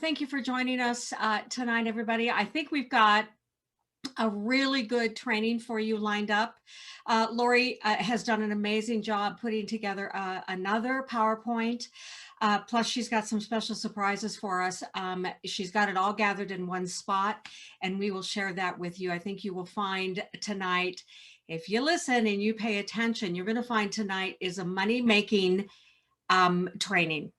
Thank you for joining us tonight, everybody. I think we've got a really good training for you lined up. Lori has done an amazing job putting together another PowerPoint. Plus, she's got some special surprises for us. She's got it all gathered in one spot, and we will share that with you. I think you will find tonight, if you listen and you pay attention, you're going to find tonight is a money-making training.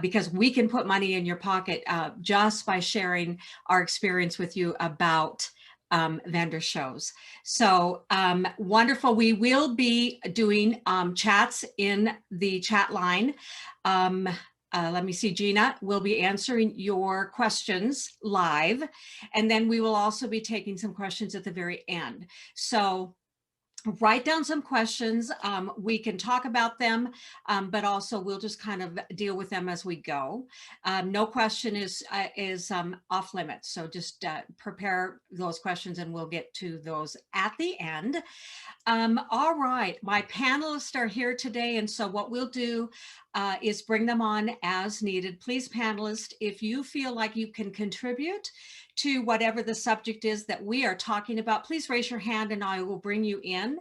Because we can put money in your pocket just by sharing our experience with you about vendor shows. So wonderful. We will be doing chats in the chat line. Let me see, Gina will be answering your questions live, and then we will also be taking some questions at the very end. So write down some questions. We can talk about them, but also we'll just kind of deal with them as we go. No question is off limits. So just prepare those questions and we'll get to those at the end. All right, my panelists are here today. And so what we'll do is bring them on as needed. Please, panelists, if you feel like you can contribute to whatever the subject is that we are talking about, please raise your hand and I will bring you in.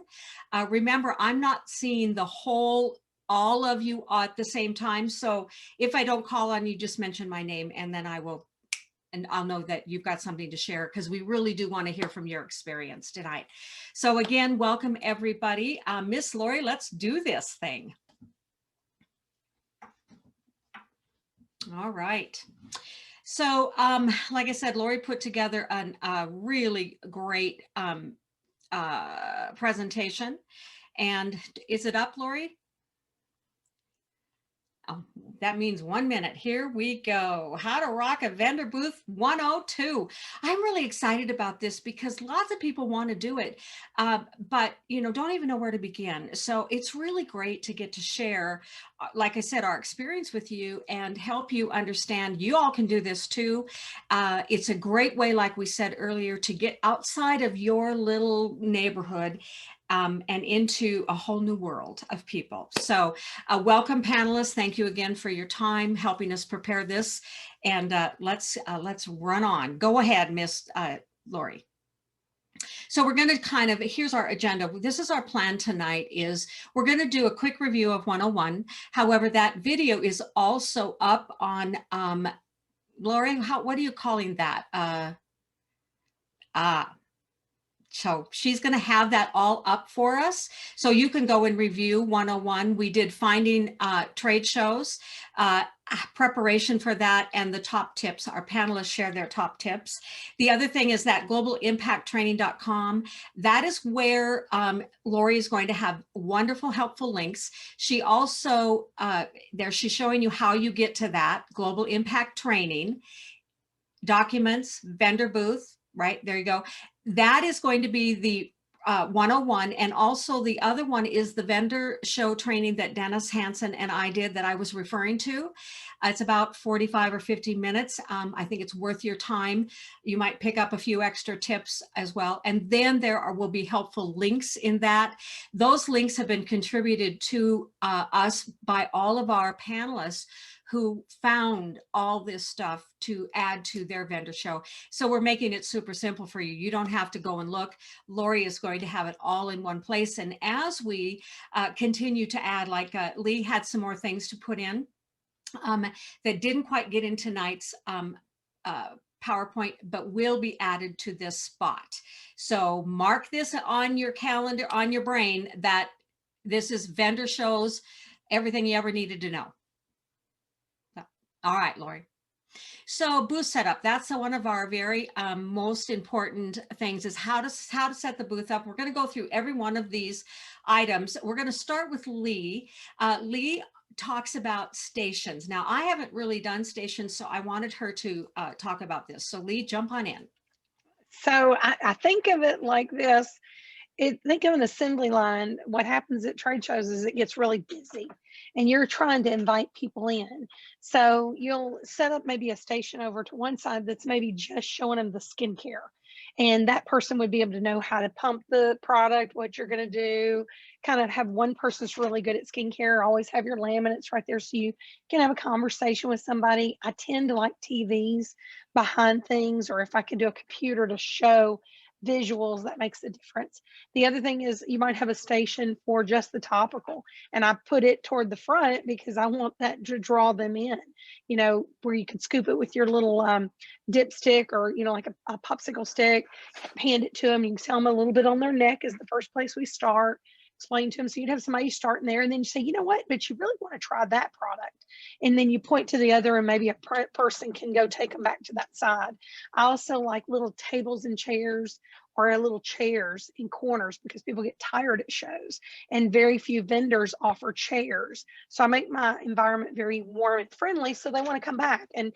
Remember, I'm not seeing all of you at the same time. So if I don't call on you, just mention my name and then I'll know that you've got something to share, because we really do want to hear from your experience tonight. So again, welcome everybody. Miss Lori, let's do this thing. All right. So like I said, Lori put together a really great presentation. And is it up, Lori? Oh, that means 1 minute. Here we go. How to rock a vendor booth 102. I'm really excited about this because lots of people want to do it, but don't even know where to begin. So it's really great to get to share, like I said, our experience with you and help you understand you all can do this too. It's a great way, like we said earlier, to get outside of your little neighborhood and into a whole new world of people. So welcome panelists. Thank you again for your time helping us prepare this. And let's run on. Go ahead, Miss Lori. So we're going to here's our agenda. This is our plan tonight is we're going to do a quick review of 101. However, that video is also up on, Lori, what are you calling that? So she's going to have that all up for us. So you can go and review 101. We did finding trade shows, preparation for that, and the top tips. Our panelists share their top tips. The other thing is that globalimpacttraining.com. That is where Lori is going to have wonderful, helpful links. She also, she's showing you how you get to that. Global Impact Training, documents, vendor booth, right? There you go. That is going to be the 101. And also the other one is the vendor show training that Dennis Hansen and I did that I was referring to. It's about 45 or 50 minutes. I think it's worth your time. You might pick up a few extra tips as well. And then will be helpful links in that. Those links have been contributed to us by all of our panelists who found all this stuff to add to their vendor show. So we're making it super simple for you. You don't have to go and look. Lori is going to have it all in one place. And as we continue to add, like Lee had some more things to put in that didn't quite get in tonight's PowerPoint, but will be added to this spot. So mark this on your calendar, on your brain, that this is vendor shows, everything you ever needed to know. All right, Lori. So booth setup, that's one of our very most important things, is how to set the booth up. We're going to go through every one of these items. We're going to start with Lee. Lee talks about stations. Now, I haven't really done stations, so I wanted her to talk about this. So Lee, jump on in. So I think of it like this. think of an assembly line. What happens at trade shows is it gets really busy and you're trying to invite people in. So you'll set up maybe a station over to one side that's maybe just showing them the skincare. And that person would be able to know how to pump the product, what you're going to do, kind of have one person that's really good at skincare, always have your laminates right there so you can have a conversation with somebody. I tend to like TVs behind things, or if I could do a computer to show visuals, that makes a difference. The other thing is you might have a station for just the topical, and I put it toward the front because I want that to draw them in, where you can scoop it with your little dipstick, or like a popsicle stick, hand it to them. You can tell them a little bit on their neck is the first place we start, explain to them. So you'd have somebody starting there, and then you say, you know what, but you really want to try that product, and then you point to the other, and maybe a person can go take them back to that side. I also like little tables and chairs, or little chairs in corners, because people get tired at shows and very few vendors offer chairs. So I make my environment very warm and friendly so they want to come back. And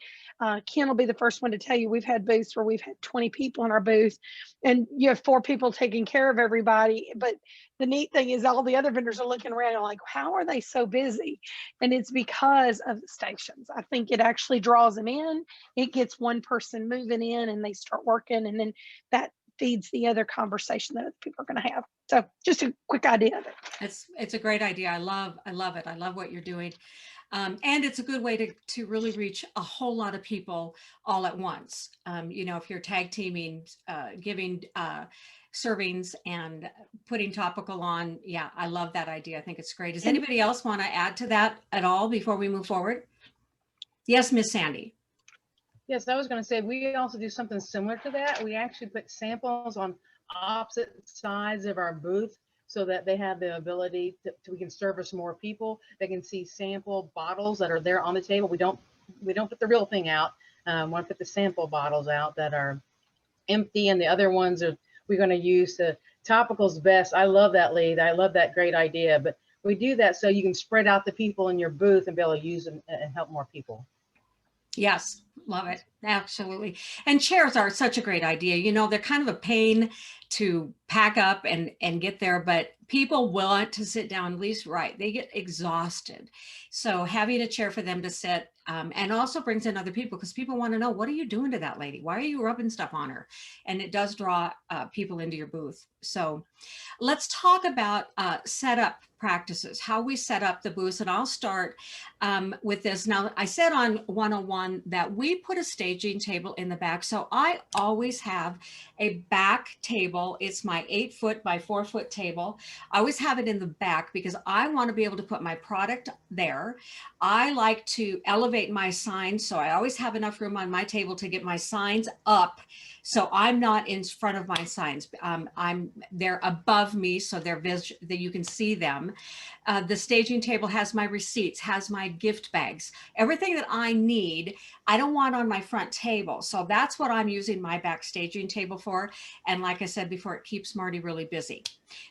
Ken will be the first one to tell you, we've had booths where we've had 20 people in our booth and you have 4 people taking care of everybody. But the neat thing is all the other vendors are looking around and like, how are they so busy? And it's because of the stations. I think it actually draws them in. It gets one person moving in and they start working, and then that feeds the other conversation that people are going to have. So just a quick idea of it. It's a great idea. I love it. I love what you're doing. And it's a good way to really reach a whole lot of people all at once. If you're tag teaming, giving servings and putting topical on. Yeah, I love that idea. I think it's great. Does anybody else want to add to that at all before we move forward? Yes, Miss Sandy. Yes, I was going to say, we also do something similar to that. We actually put samples on opposite sides of our booth so that they have the ability we can service more people. They can see sample bottles that are there on the table. We don't put the real thing out. We want to put the sample bottles out that are empty, and the other ones are we're going to use the topicals best. I love that lead. I love that great idea. But we do that so you can spread out the people in your booth and be able to use them and help more people. Yes, love it. Absolutely. And chairs are such a great idea. They're kind of a pain to pack up and get there, but people want to sit down, at least they get exhausted. So having a chair for them to sit and also brings in other people, because people want to know, what are you doing to that lady? Why are you rubbing stuff on her? And it does draw people into your booth. So let's talk about setup practices, how we set up the booths. And I'll start with this. Now, I said on 101 that we put a staging table in the back. So I always have a back table. It's my 8-foot by 4-foot table. I always have it in the back because I want to be able to put my product there. I like to elevate my signs. So I always have enough room on my table to get my signs up. So I'm not in front of my signs. They're above me, so that you can see them. The staging table has my receipts, has my gift bags, everything that I need. I don't want on my front table. So that's what I'm using my back staging table for. And like I said before, it keeps Marty really busy.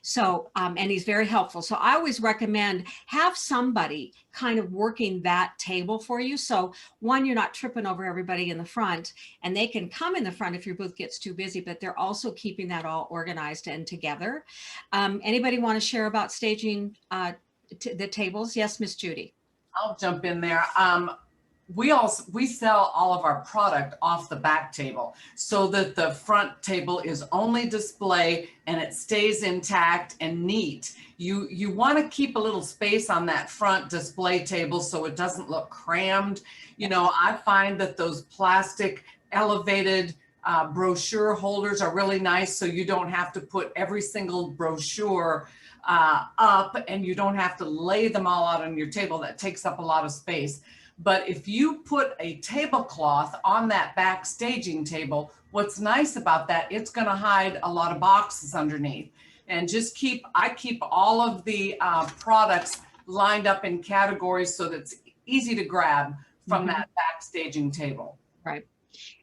So, and he's very helpful. So I always recommend have somebody kind of working that table for you. So one, you're not tripping over everybody in the front, and they can come in the front if your booth gets too busy, but they're also keeping that all organized and together. Anybody want to share about staging the tables? Yes, Miss Judy. I'll jump in there. We sell all of our product off the back table so that the front table is only display and it stays intact and neat. You want to keep a little space on that front display table so it doesn't look crammed. I find that those plastic elevated brochure holders are really nice, so you don't have to put every single brochure up, and you don't have to lay them all out on your table. That takes up a lot of space. But if you put a tablecloth on that back staging table, what's nice about that, it's going to hide a lot of boxes underneath. And I keep all of the products lined up in categories so that it's easy to grab from that back staging table. Right.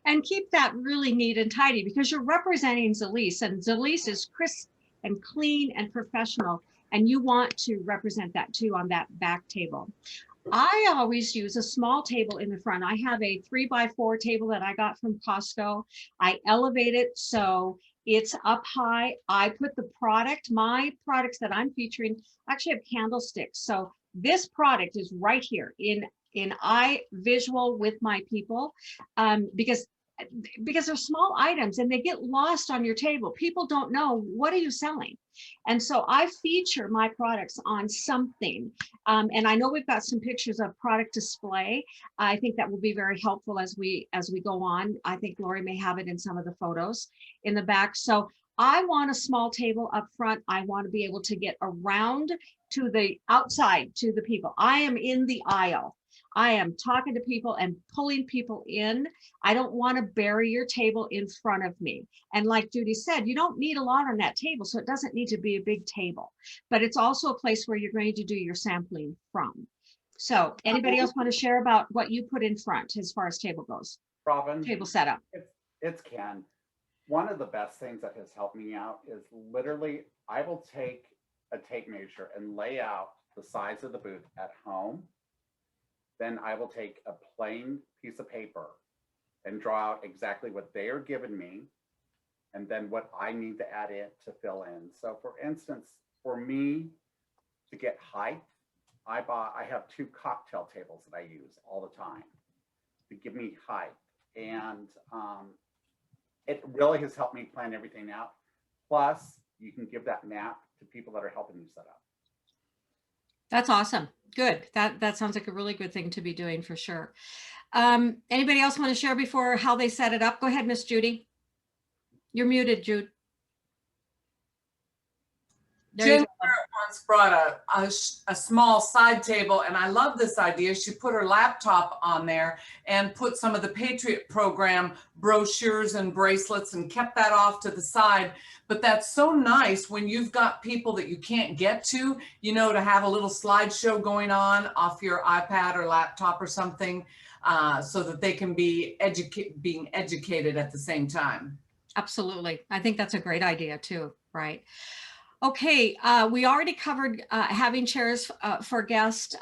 And keep that really neat and tidy, because you're representing Zilis, and Zilis is crisp and clean and professional. And you want to represent that too on that back table. I always use a small table in the front. I have a 3x4 table that I got from Costco. I elevate it so it's up high. I put the product, my products that I'm featuring actually have candlesticks. So this product is right here in eye visual with my people, because they're small items and they get lost on your table. People don't know, what are you selling? And so I feature my products on something. And I know we've got some pictures of product display. I think that will be very helpful as we go on. I think Lori may have it in some of the photos in the back. So I want a small table up front. I want to be able to get around to the outside to the people. I am in the aisle. I am talking to people and pulling people in. I don't want to bury your table in front of me. And like Judy said, you don't need a lot on that table, so it doesn't need to be a big table, but it's also a place where you're going to do your sampling from. So anybody else want to share about what you put in front as far as table goes? Robin, Table setup. it's Ken. One of the best things that has helped me out is literally I will take a tape measure and lay out the size of the booth at home. Then I will take a plain piece of paper and draw out exactly what they are giving me and then what I need to add in to fill in. So for instance, for me to get height, I have 2 cocktail tables that I use all the time to give me height. And it really has helped me plan everything out. Plus, you can give that map to people that are helping you set up. That's awesome. Good. That sounds like a really good thing to be doing for sure. Anybody else want to share before how they set it up? Go ahead, Miss Judy. You're muted, Jude. There you Jennifer go. once brought a small side table, and I love this idea. She put her laptop on there and put some of the Patriot Program brochures and bracelets and kept that off to the side. But that's so nice when you've got people that you can't get to, you know, to have a little slideshow going on off your iPad or laptop or something, so that they can be being educated at the same time. Absolutely. I think that's a great idea too, right? Okay, we already covered having chairs for guests.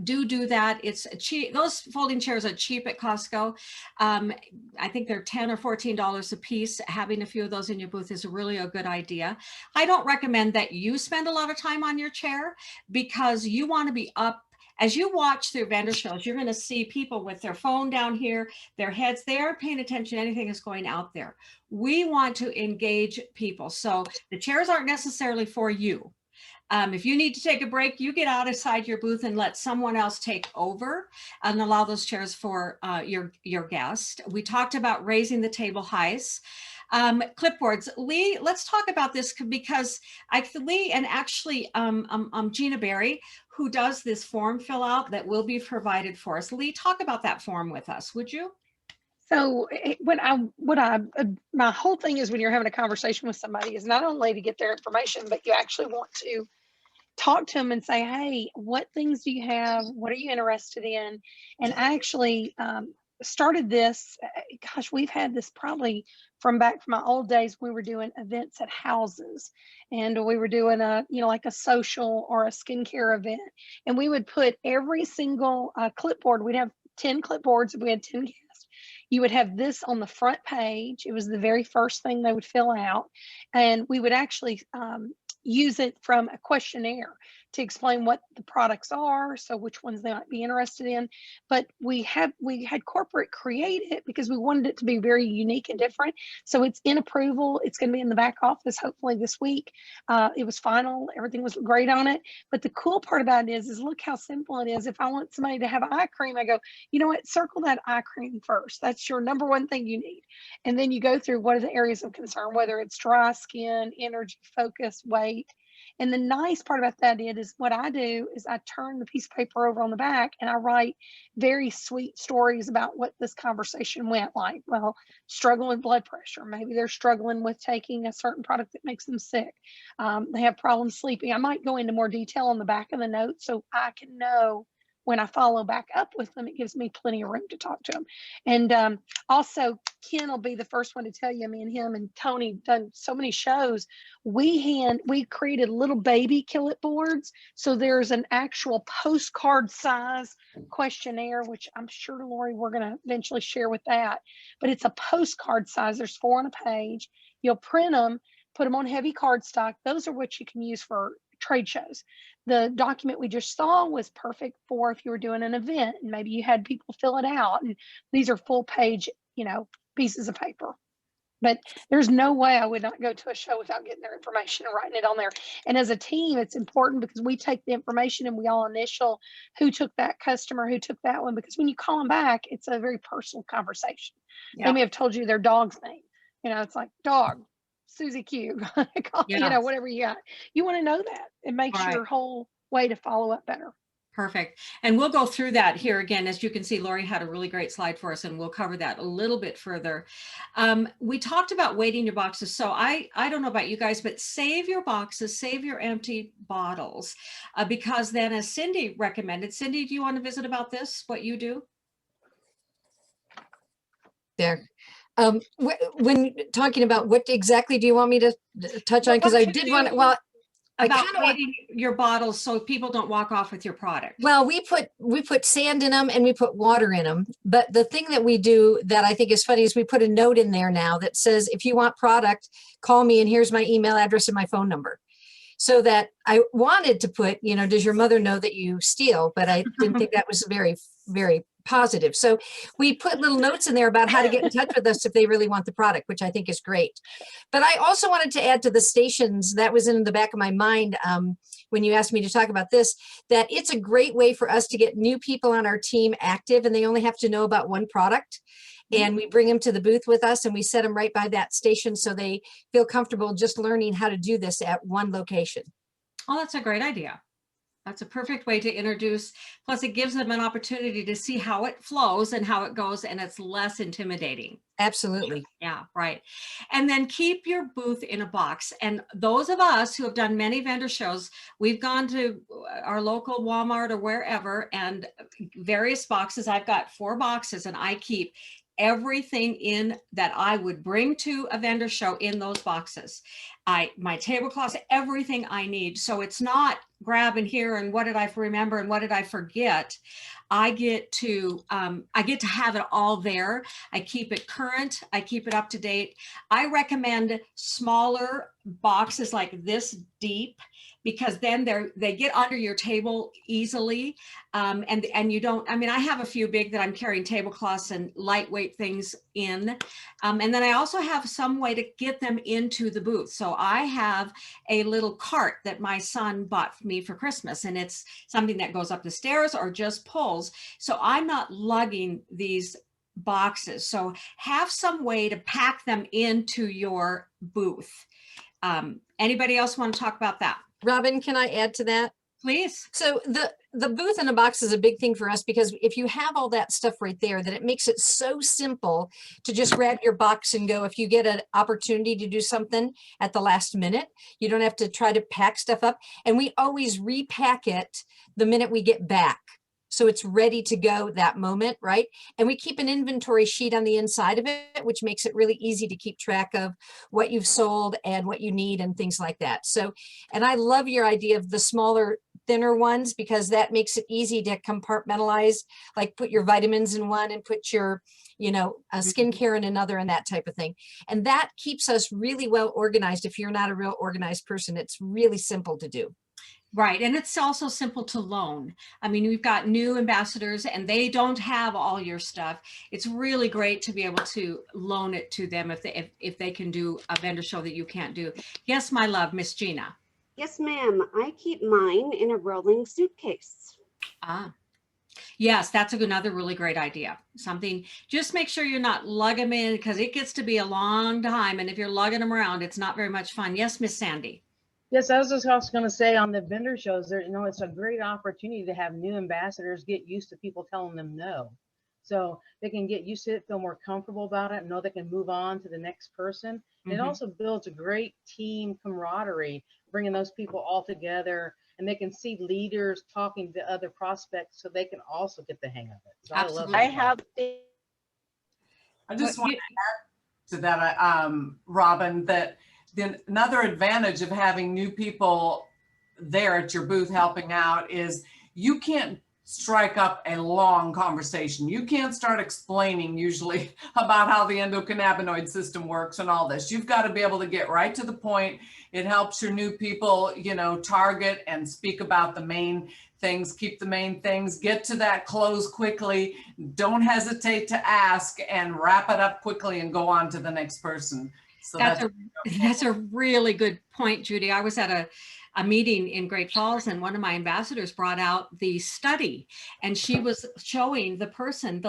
Do that. It's cheap. Those folding chairs are cheap at Costco. I think they're $10 or $14 a piece. Having a few of those in your booth is really a good idea. I don't recommend that you spend a lot of time on your chair because you want to be up. As you watch through vendor shows, you're going to see people with their phone down here, their heads, they aren't paying attention to anything that's going out there. We want to engage people. So the chairs aren't necessarily for you. If you need to take a break, you get outside your booth and let someone else take over and allow those chairs for your guest. We talked about raising the table heights. Clipboards. Lee, let's talk about this because Lee and actually Gina Berry, who does this form fill out that will be provided for us. Lee, talk about that form with us, would you? So my whole thing is when you're having a conversation with somebody is not only to get their information, but you actually want to talk to them and say, hey, what things do you have? What are you interested in? And I actually started this, gosh, we've had this probably from my old days. We were doing events at houses and we were doing like a social or a skincare event. And we would put every single clipboard. We'd have 10 clipboards. We had 10 guests. You would have this on the front page. It was the very first thing they would fill out. And we would actually use it from a questionnaire to explain what the products are, so which ones they might be interested in. But we had corporate create it because we wanted it to be very unique and different. So it's in approval. It's going to be in the back office hopefully this week. It was final. Everything was great on it. But the cool part about it is look how simple it is. If I want somebody to have eye cream, I go, you know what, circle that eye cream first. That's your number one thing you need. And then you go through what are the areas of concern, whether it's dry skin, energy, focus, weight. And the nice part about that is what I do is I turn the piece of paper over on the back and I write very sweet stories about what this conversation went like. Well, struggling with blood pressure. Maybe they're struggling with taking a certain product that makes them sick. They have problems sleeping. I might go into more detail on the back of the notes so I can know when I follow back up with them, it gives me plenty of room to talk to them. And also, Ken will be the first one to tell you, me and him and Tony done so many shows. We created little baby kill it boards. So there's an actual postcard size questionnaire, which I'm sure, Lori, we're going to eventually share with that. But it's a postcard size. There's 4 on a page. You'll print them, put them on heavy cardstock. Those are what you can use for trade shows. The document we just saw was perfect for if you were doing an event and maybe you had people fill it out. And these are full page, pieces of paper. But there's no way I would not go to a show without getting their information and writing it on there. And as a team, it's important because we take the information and we all initial who took that customer, who took that one. Because when you call them back, it's a very personal conversation. Yeah. They may have told you their dog's name. It's like dog, Susie Q, Yeah. whatever you got. You want to know that. It makes Right. your whole way to follow up better. Perfect. And we'll go through that here again. As you can see, Lori had a really great slide for us, and we'll cover that a little bit further. We talked about weighting your boxes. So I don't know about you guys, but save your boxes, save your empty bottles, because then, as Cindy recommended, Cindy, do you want to visit about this, what you do? There. When talking about what exactly do you want me to touch on? Because I What you did want to, do well, I about kind of want, weighting your bottles so people don't walk off with your product. well, we put sand in them and we put water in them. But the thing that we do that I think is funny is we put a note in there now that says, if you want product, call me and here's my email address and my phone number. So that I wanted to put, does your mother know that you steal? But I didn't think that was very, very positive. So we put little notes in there about how to get in touch with us if they really want the product, which I think is great. But I also wanted to add to the stations, that was in the back of my mind when you asked me to talk about this, that it's a great way for us to get new people on our team active, and they only have to know about one product. And we bring them to the booth with us and we set them right by that station so they feel comfortable just learning how to do this at one location. Oh, that's a great idea. That's a perfect way to introduce. Plus, it gives them an opportunity to see how it flows and how it goes, and it's less intimidating. Absolutely. Yeah, right. And then keep your booth in a box. And those of us who have done many vendor shows, we've gone to our local Walmart or wherever, and various boxes. I've got 4 boxes, and I keep everything in that I would bring to a vendor show in those boxes. My tablecloths, everything I need. So it's not grabbing here and what did I remember and what did I forget. I get to have it all there. I keep it current. I keep it up to date. I recommend smaller boxes like this deep, because then they get under your table easily. And you don't, I have a few big that I'm carrying tablecloths and lightweight things in. And then I also have some way to get them into the booth. So I have a little cart that my son bought me for Christmas, and it's something that goes up the stairs or just pulls. So I'm not lugging these boxes. So have some way to pack them into your booth. Anybody else want to talk about that? Robin, can I add to that? Please. So the booth in a box is a big thing for us, because if you have all that stuff right there, then it makes it so simple to just grab your box and go. If you get an opportunity to do something at the last minute, you don't have to try to pack stuff up. And we always repack it the minute we get back, so it's ready to go that moment, right? And we keep an inventory sheet on the inside of it, which makes it really easy to keep track of what you've sold and what you need and things like that. So, and I love your idea of the smaller, thinner ones, because that makes it easy to compartmentalize, like put your vitamins in one and put your, skincare in another and that type of thing. And that keeps us really well organized. If you're not a real organized person, it's really simple to do. Right. And it's also simple to loan. We've got new ambassadors and they don't have all your stuff. It's really great to be able to loan it to them if they can do a vendor show that you can't do. Yes, my love, Miss Gina. Yes, ma'am. I keep mine in a rolling suitcase. Ah, yes, that's another really great idea. Something, just make sure you're not lugging them in, because it gets to be a long time. And if you're lugging them around, it's not very much fun. Yes, Miss Sandy. Yes, I was just also going to say, on the vendor shows, there, it's a great opportunity to have new ambassadors get used to people telling them no. So they can get used to it, feel more comfortable about it, and know they can move on to the next person. And it also builds a great team camaraderie, bringing those people all together and they can see leaders talking to other prospects so they can also get the hang of it. So I love Absolutely. that I part. have, I just But want to that, Robin, that then another advantage of having new people there at your booth helping out is you can't strike up a long conversation. You can't start explaining usually about how the endocannabinoid system works and all this. You've got to be able to get right to the point. It helps your new people, you know, target and speak about the main things, keep the main things, get to that close quickly. Don't hesitate to ask and wrap it up quickly and go on to the next person. So that's a really good point, Judy. I was at a meeting in Great Falls, and one of my ambassadors brought out the study, and she was showing the person,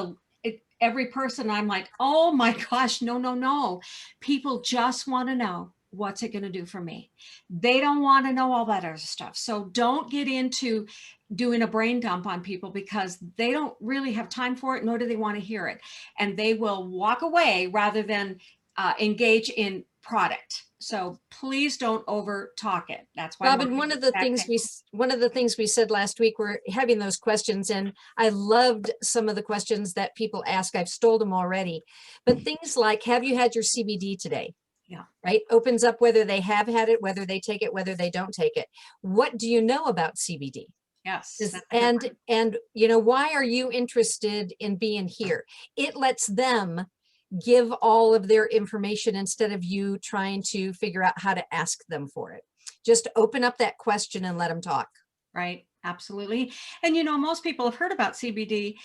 every person. I'm like, oh my gosh, no, no, no. People just want to know, what's it going to do for me? They don't want to know all that other stuff. So don't get into doing a brain dump on people, because they don't really have time for it, nor do they want to hear it. And they will walk away rather than engage in product. So please don't over talk it. That's why. Robin, one of the things we said last week, we're having those questions, and I loved some of the questions that people ask. I've stole them already, but things like, have you had your CBD today? Yeah. Right. Opens up whether they have had it, whether they take it, whether they don't take it. What do you know about CBD? Yes. And you know, why are you interested in being here? It lets them give all of their information instead of you trying to figure out how to ask them for it. Just open up that question and let them talk. Right. Absolutely. And you know, most people have heard about CBD.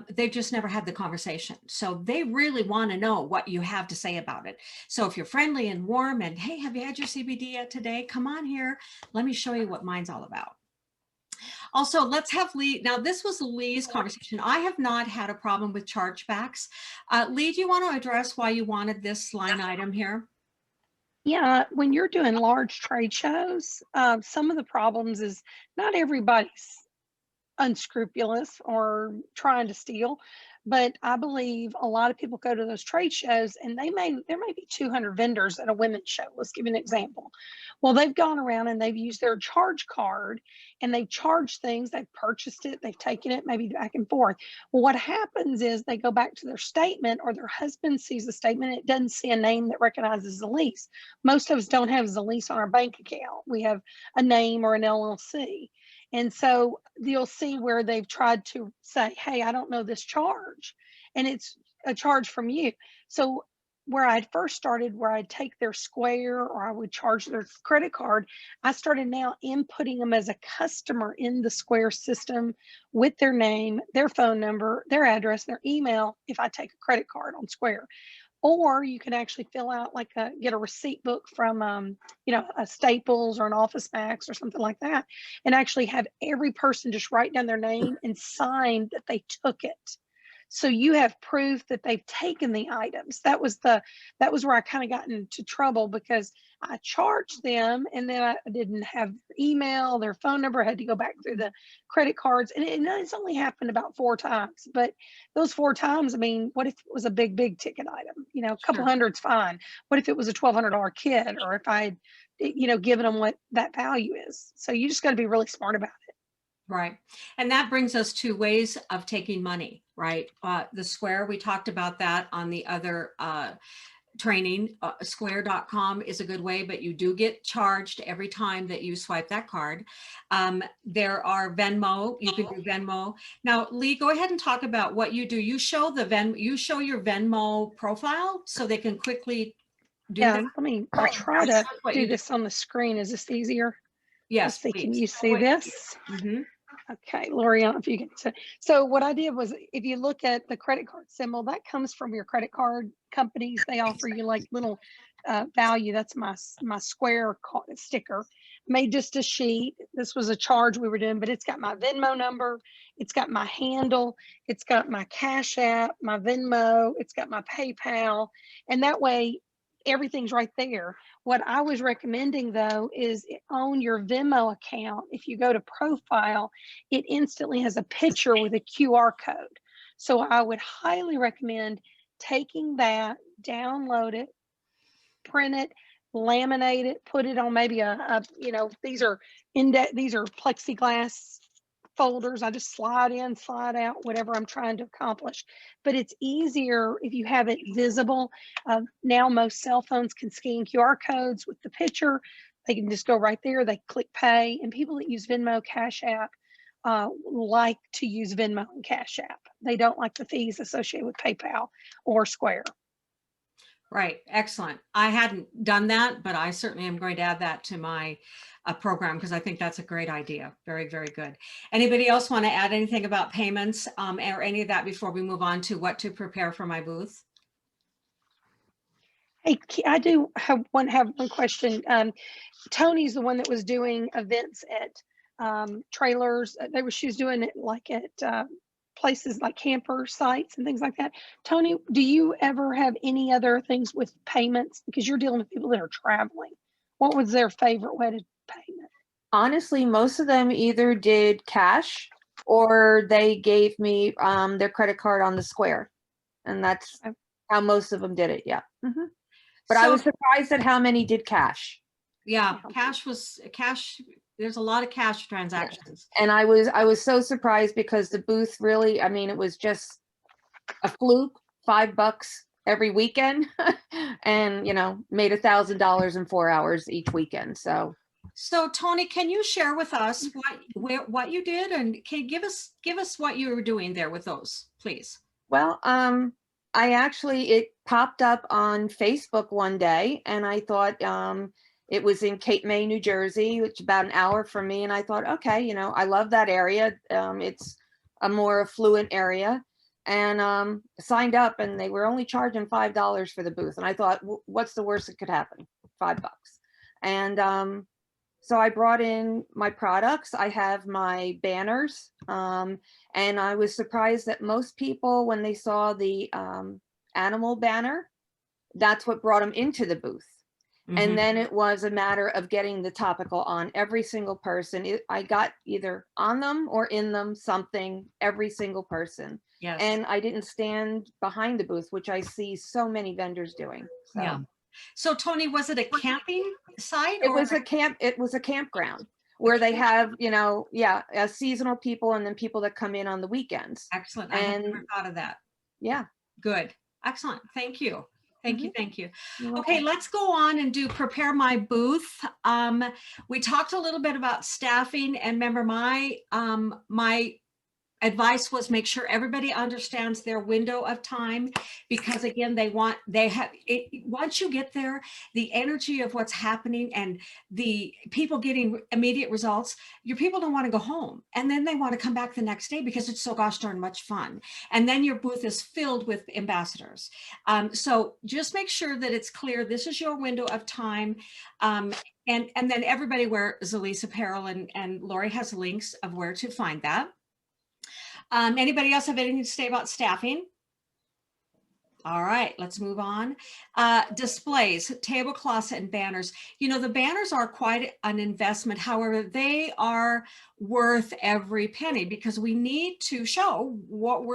They've just never had the conversation. So they really want to know what you have to say about it. So if you're friendly and warm and, hey, have you had your CBD yet today? Come on here. Let me show you what mine's all about. Also, let's have Lee. Now, this was Lee's conversation. I have not had a problem with chargebacks. Lee, do you want to address why you wanted this line item here? Yeah, when you're doing large trade shows, some of the problems is not everybody's unscrupulous or trying to steal, but I believe a lot of people go to those trade shows and there may be 200 vendors at a women's show. Let's give you an example. Well, they've gone around and they've used their charge card and they've charged things, they've purchased it, they've taken it maybe back and forth. Well, what happens is they go back to their statement, or their husband sees the statement and it doesn't see a name that recognizes Zilis. Most of us don't have Zilis on our bank account. We have a name or an LLC. And so you'll see where they've tried to say, hey, I don't know this charge. And it's a charge from you. So where I'd first started, where I'd take their Square or I would charge their credit card, I started now inputting them as a customer in the Square system with their name, their phone number, their address, their email, if I take a credit card on Square. Or you can actually fill out get a receipt book from, you know, a Staples or an Office Max or something like that, and actually have every person just write down their name and sign that they took it. So you have proof that they've taken the items. That was where I kind of got into trouble, because I charged them and then I didn't have their email, their phone number. I had to go back through the credit cards, and it's only happened about 4 times. But those 4 times, I mean, what if it was a big ticket item? You know, a couple hundred's fine. What if it was a $1,200 kit, or if I, you know, given them what that value is? So you just got to be really smart about it. Right. And that brings us to ways of taking money, right? The Square, we talked about that on the other training. Square.com is a good way, but you do get charged every time that you swipe that card. There are Venmo. You can do Venmo. Now, Lee, go ahead and talk about what you do. You show your Venmo profile so they can quickly do that. I'll try to do this on the screen. Is this easier? Yes. Let's see, can you see this? Mm-hmm. Okay, Lori, I don't know if you can see. So what I did was, if you look at the credit card symbol, that comes from your credit card companies. They offer you like little value. That's my Square sticker. Made just a sheet. This was a charge we were doing, but it's got my Venmo number. It's got my handle. It's got my Cash App, my Venmo. It's got my PayPal. And that way, everything's right there. What I was recommending, though, is on your Venmo account, if you go to profile, it instantly has a picture with a QR code. So I would highly recommend taking that, download it, print it, laminate it, put it on maybe these are plexiglass folders. I just slide in, slide out, whatever I'm trying to accomplish. But it's easier if you have it visible. Now most cell phones can scan QR codes with the picture. They can just go right there. They click pay. And people that use Venmo, Cash App like to use Venmo and Cash App. They don't like the fees associated with PayPal or Square. Right. Excellent. I hadn't done that, but I certainly am going to add that to my program because I think that's a great idea. Very, very good. Anybody else want to add anything about payments or any of that before we move on to what to prepare for my booth? Hey, I do have one question. Tony's the one that was doing events at trailers. She was doing it like at places like camper sites and things like that. Tony, do you ever have any other things with payments? Because you're dealing with people that are traveling. What was their favorite way to payment? Honestly, most of them either did cash or they gave me their credit card on the Square. And that's how most of them did it. Yeah. Mm-hmm. But I was surprised at how many did cash. Yeah, cash. There's a lot of cash transactions. And I was so surprised because the booth really, I mean, it was just a fluke, $5 every weekend and, made $1,000 in 4 hours each weekend. So Tony, can you share with us what you did and can you give us what you were doing there with those, please? Well, it popped up on Facebook one day and I thought, it was in Cape May, New Jersey, which is about an hour from me. And I thought, okay, I love that area. It's a more affluent area and signed up and they were only charging $5 for the booth. And I thought, what's the worst that could happen? $5. And so I brought in my products. I have my banners. And I was surprised that most people, when they saw the animal banner, that's what brought them into the booth. Mm-hmm. And then it was a matter of getting the topical on every single person. I got either on them or in them something, every single person. Yes. And I didn't stand behind the booth, which I see so many vendors doing. So. Yeah. So Tony, was it a camping site? It was a campground where they have, seasonal people and then people that come in on the weekends. Excellent. I had never thought of that. Yeah. Good. Excellent. Thank you. Thank you. Thank you. Okay, let's go on and prepare my booth. We talked a little bit about staffing and remember my advice was make sure everybody understands their window of time because again, once you get there, the energy of what's happening and the people getting immediate results, your people don't want to go home. And then they want to come back the next day because it's so gosh darn much fun. And then your booth is filled with ambassadors. So just make sure that it's clear, this is your window of time. And then everybody wear Zilis apparel and Lori has links of where to find that. Anybody else have anything to say about staffing? All right, let's move on. Displays, tablecloths and banners. The banners are quite an investment. However, they are worth every penny because we need to show what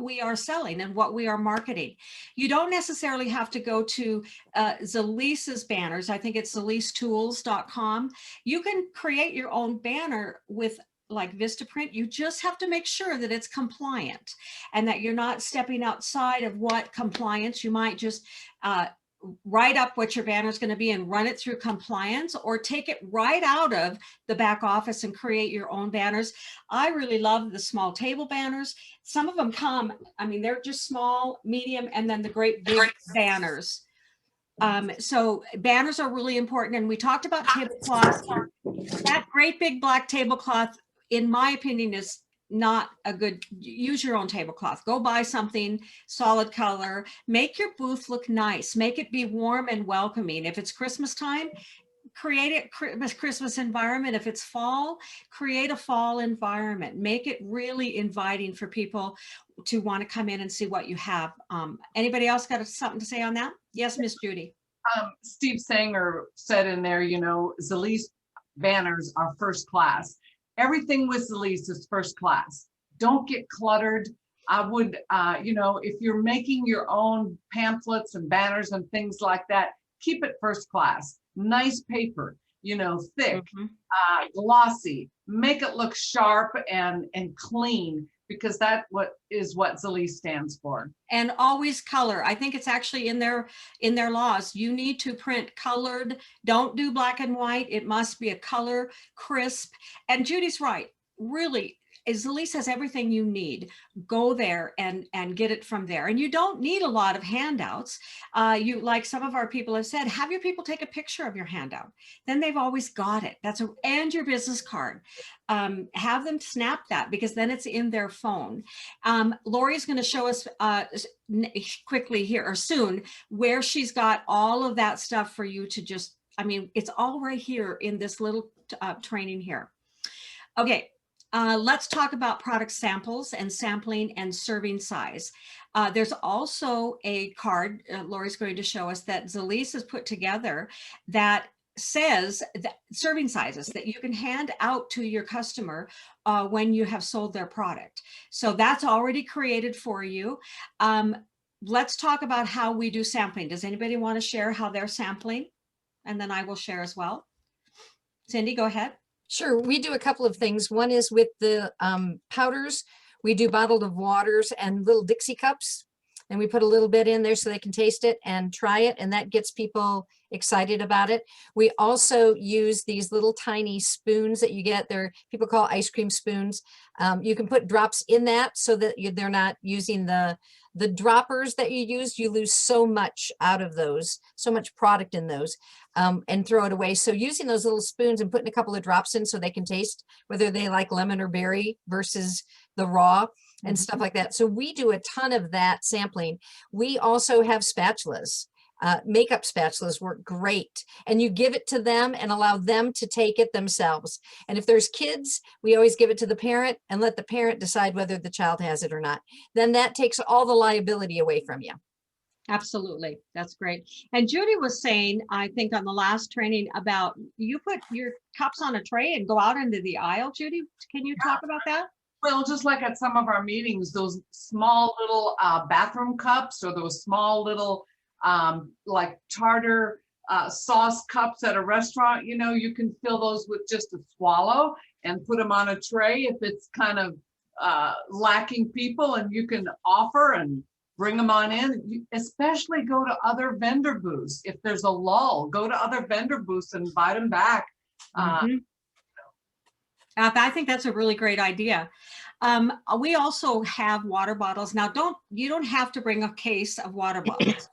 we are selling and what we are marketing. You don't necessarily have to go to Zilis's banners. I think it's zilistools.com. You can create your own banner with like Vistaprint. You just have to make sure that it's compliant and that you're not stepping outside of what compliance. You might just write up what your banner is going to be and run it through compliance or take it right out of the back office and create your own banners. I really love the small table banners. Some of them they're just small, medium, and then the great big banners. So banners are really important. And we talked about tablecloths. That great big black tablecloth, in my opinion, is not a good, use your own tablecloth. Go buy something solid color, make your booth look nice, make it be warm and welcoming. If it's Christmas time, create a Christmas environment. If it's fall, create a fall environment. Make it really inviting for people to want to come in and see what you have. Anybody else got something to say on that? Yes, Miss Judy. Steve Sanger said in there, Zilis banners are first class. Everything with Zilis is first class. Don't get cluttered. I would, if you're making your own pamphlets and banners and things like that, keep it first class, nice paper, you know, thick, Mhm. glossy, make it look sharp and clean, because that what Zilis stands for. And always color. I think it's actually in their laws. You need to print colored. Don't do black and white. It must be a color, crisp. And Judy's right. Really, Zilis has everything you need. Go there and get it from there. And you don't need a lot of handouts. You, like some of our people have said, have your people take a picture of your handout. Then they've always got it. And your business card. Have them snap that, because then it's in their phone. Lori's going to show us quickly here or soon where she's got all of that stuff for you to just, I mean, it's all right here in this little training here. Okay. Let's talk about product samples and sampling and serving size. There's also a card Lori's going to show us that Zilis has put together that says that serving sizes that you can hand out to your customer when you have sold their product. So that's already created for you. Let's talk about how we do sampling. Does anybody want to share how they're sampling? And then I will share as well. Cindy, go ahead. Sure, we do a couple of things. One is with the powders. We do bottled of waters and little Dixie cups, and we put a little bit in there so they can taste it and try it, and that gets people excited about it. We also use these little tiny spoons that you get. People call ice cream spoons. You can put drops in that so that they're not using the droppers that you use. You lose so much out of those, so much product in those, and throw it away. So using those little spoons and putting a couple of drops in so they can taste whether they like lemon or berry versus the raw and stuff like that. So we do a ton of that sampling. We also have spatulas. Makeup spatulas work great, and you give it to them and allow them to take it themselves. And if there's kids, we always give it to the parent and let the parent decide whether the child has it or not. Then that takes all the liability away from you. Absolutely. That's great. And Judy was saying, I think on the last training, about you put your cups on a tray and go out into the aisle. Judy, can you talk about that? Well, just like at some of our meetings, those small little bathroom cups, or those small little like tartar sauce cups at a restaurant, you know, you can fill those with just a swallow and put them on a tray if it's kind of lacking people, and you can offer and bring them on in. You especially go to other vendor booths. If there's a lull, go to other vendor booths and invite them back. I think that's a really great idea. We also have water bottles. Now, you don't have to bring a case of water bottles.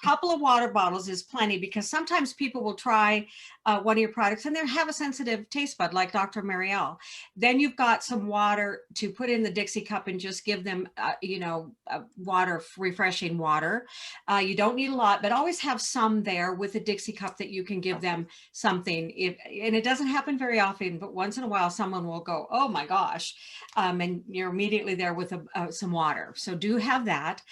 Couple of water bottles is plenty, because sometimes people will try one of your products and they have a sensitive taste bud, like Dr. Marielle. Then you've got some water to put in the Dixie cup and just give them, water, refreshing water. You don't need a lot, but always have some there with a Dixie cup that you can give them something. And it doesn't happen very often, but once in a while, someone will go, oh my gosh, and you're immediately there with some water. So do have that.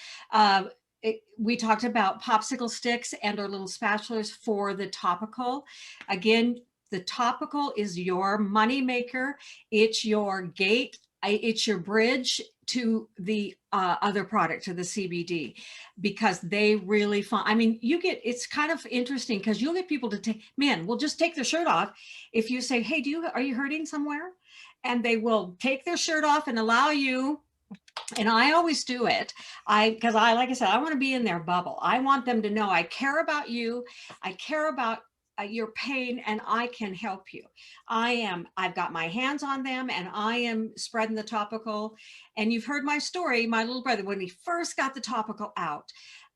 We talked about popsicle sticks and our little spatulas for the topical. Again, the topical is your money maker. It's your gate. It's your bridge to the other product, to the CBD, because they really find, I mean, it's kind of interesting because you'll get people to will just take their shirt off. If you say, hey, are you hurting somewhere? And they will take their shirt off and allow you. And I always do it. Because like I said, I want to be in their bubble. I want them to know I care about you. I care about your pain, and I can help you. I've got my hands on them, and I am spreading the topical. And you've heard my story. My little brother, when he first got the topical out,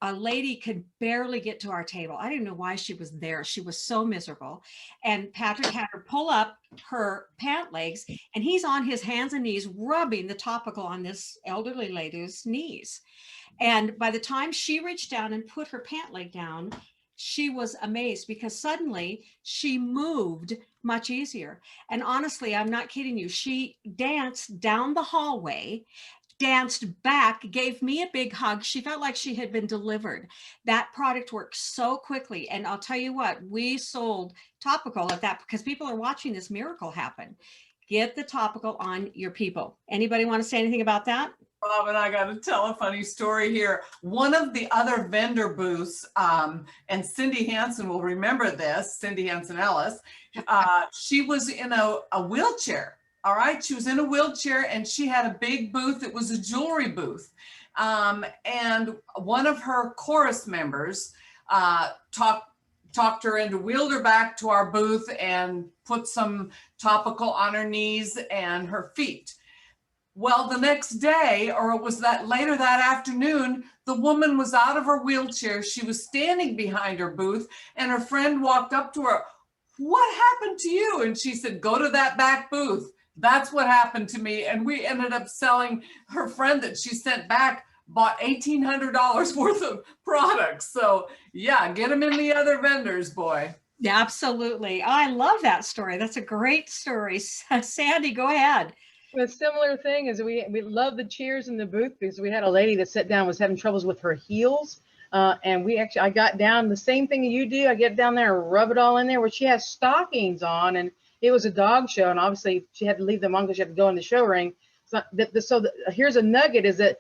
a lady could barely get to our table. I didn't know why she was there. She was so miserable. And Patrick had her pull up her pant legs, and he's on his hands and knees rubbing the topical on this elderly lady's knees. And by the time she reached down and put her pant leg down, she was amazed, because suddenly she moved much easier. And honestly, I'm not kidding you. She danced down the hallway, danced back, gave me a big hug. She felt like she had been delivered. That product works so quickly. And I'll tell you what, we sold topical at that because people are watching this miracle happen. Get the topical on your people. Anybody want to say anything about that? Bob and I got to tell a funny story here. One of the other vendor booths, and Cindy Hansen will remember this, Cindy Hansen Ellis, she was in a wheelchair. All right. She was in a wheelchair and she had a big booth. It was a jewelry booth. And one of her chorus members talked her into, wheeled her back to our booth and put some topical on her knees and her feet. Well, the next day, or it was that later that afternoon, the woman was out of her wheelchair. She was standing behind her booth and her friend walked up to her. What happened to you? And she said, go to that back booth. That's what happened to me. And we ended up selling, her friend that she sent back bought $1,800 worth of products. So yeah, get them in the other vendors, boy. Yeah, absolutely. I love that story. That's a great story. Sandy, go ahead. A similar thing is we love the cheers in the booth because we had a lady that sat down, was having troubles with her heels. And I got down the same thing you do. I get down there and rub it all in there, where she has stockings on, and it was a dog show. And obviously she had to leave them on because she had to go in the show ring. So here's a nugget, is that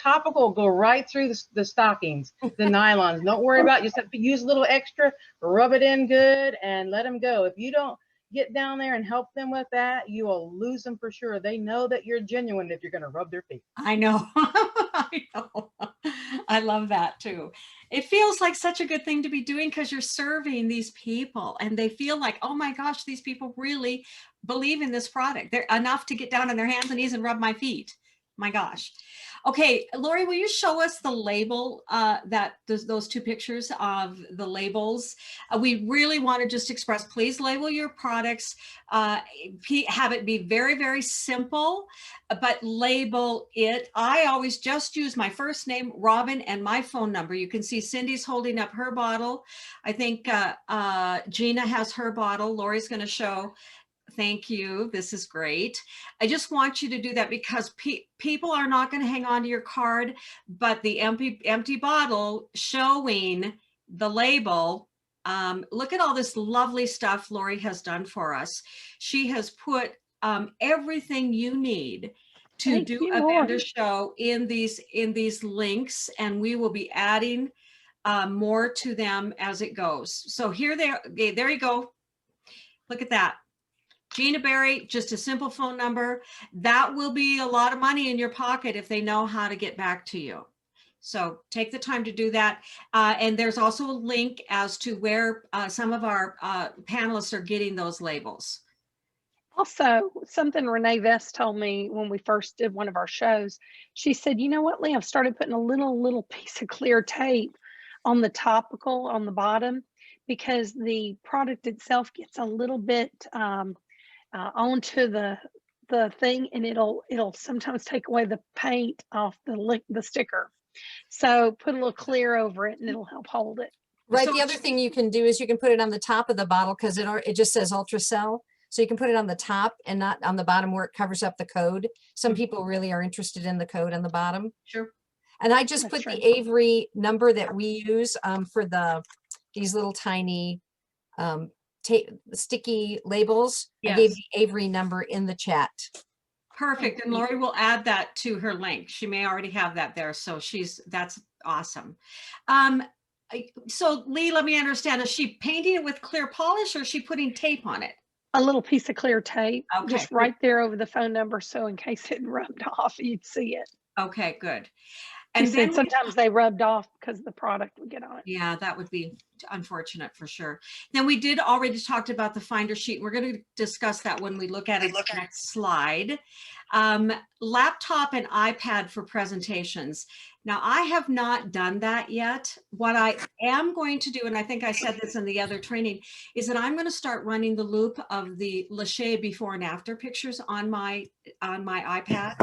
topical will go right through the stockings, the nylons. Don't worry about it. You just have to use a little extra, rub it in good and let them go. If you don't get down there and help them with that, you will lose them for sure. They know that you're genuine if you're going to rub their feet. I know. I know. I love that too. It feels like such a good thing to be doing because you're serving these people and they feel like, oh my gosh, these people really believe in this product. They're enough to get down on their hands and knees and rub my feet. My gosh. Okay, Lori, will you show us the label, those two pictures of the labels? We really want to just express, please label your products, have it be very, very simple, but label it. I always just use my first name, Robin, and my phone number. You can see Cindy's holding up her bottle. I think Gina has her bottle. Lori's going to show. Thank you. This is great. I just want you to do that because people are not going to hang on to your card, but the empty bottle showing the label. Look at all this lovely stuff Lori has done for us. She has put everything you need to do a vendor show in these links, and we will be adding more to them as it goes. So there you go. Look at that. Gina Berry, just a simple phone number. That will be a lot of money in your pocket if they know how to get back to you. So take the time to do that. And there's also a link as to where some of our panelists are getting those labels. Also, something Renee Vest told me when we first did one of our shows, she said, you know what, Lee, I've started putting a little piece of clear tape on the topical on the bottom, because the product itself gets a little bit onto the thing, and it'll sometimes take away the paint off the sticker. So put a little clear over it and it'll help hold it. Right. So the other thing you can do is you can put it on the top of the bottle because it just says Ultracell. So you can put it on the top and not on the bottom where it covers up the code. Some people really are interested in the code on the bottom. Sure. And I just put the Avery number that we use for these little tiny sticky labels. Yes. I gave the Avery number in the chat. Perfect. And Lori will add that to her link. She may already have that there. So that's awesome. So Lee, let me understand. Is she painting it with clear polish or is she putting tape on it? A little piece of clear tape, Okay. just right there over the phone number. So in case it rubbed off, you'd see it. Okay, good. And And then sometimes they rubbed off because the product would get on it. yeah, that would be unfortunate for sure. Then we did already talked about the finder sheet. We're going to discuss that when we look at it next slide. Laptop and iPad for presentations. Now, I have not done that yet. What I am going to do, and I think I said this in the other training, is that I'm going to start running the loop of the Lachey before and after pictures on my iPad,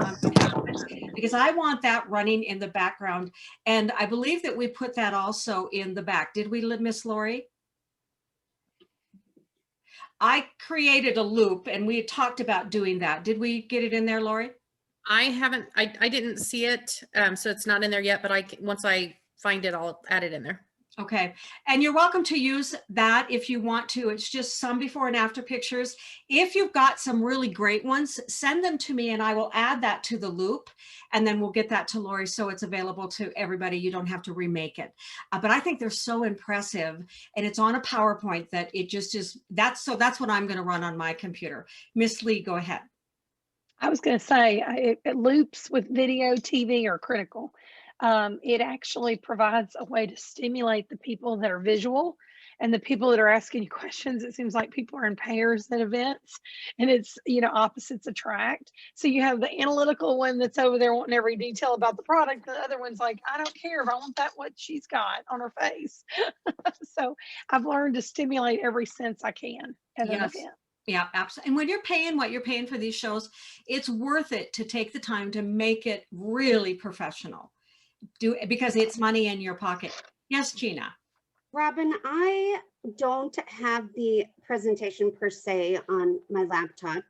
because I want that running in the background. And I believe that we put that also in the back. Did we, Miss Lori? I created a loop and we had talked about doing that. Did we get it in there, Lori? I didn't see it, so it's not in there yet, but once I find it, I'll add it in there. Okay, and you're welcome to use that if you want to. It's just some before and after pictures. If you've got some really great ones, send them to me and I will add that to the loop, and then we'll get that to Lori so it's available to everybody. You don't have to remake it. But I think they're so impressive, and it's on a PowerPoint that it just is. That's what I'm going to run on my computer. Miss Lee, go ahead. I was going to say, loops with video, TV are critical. It actually provides a way to stimulate the people that are visual and the people that are asking you questions. It seems like people are in pairs at events, and it's, opposites attract. So you have the analytical one that's over there wanting every detail about the product. The other one's like, I don't care if I want that, what she's got on her face. So I've learned to stimulate every sense I can at an event. Yeah, absolutely. And when you're paying what you're paying for these shows, it's worth it to take the time to make it really professional. Because it's money in your pocket. Yes, Gina. Robin, I don't have the presentation per se on my laptop,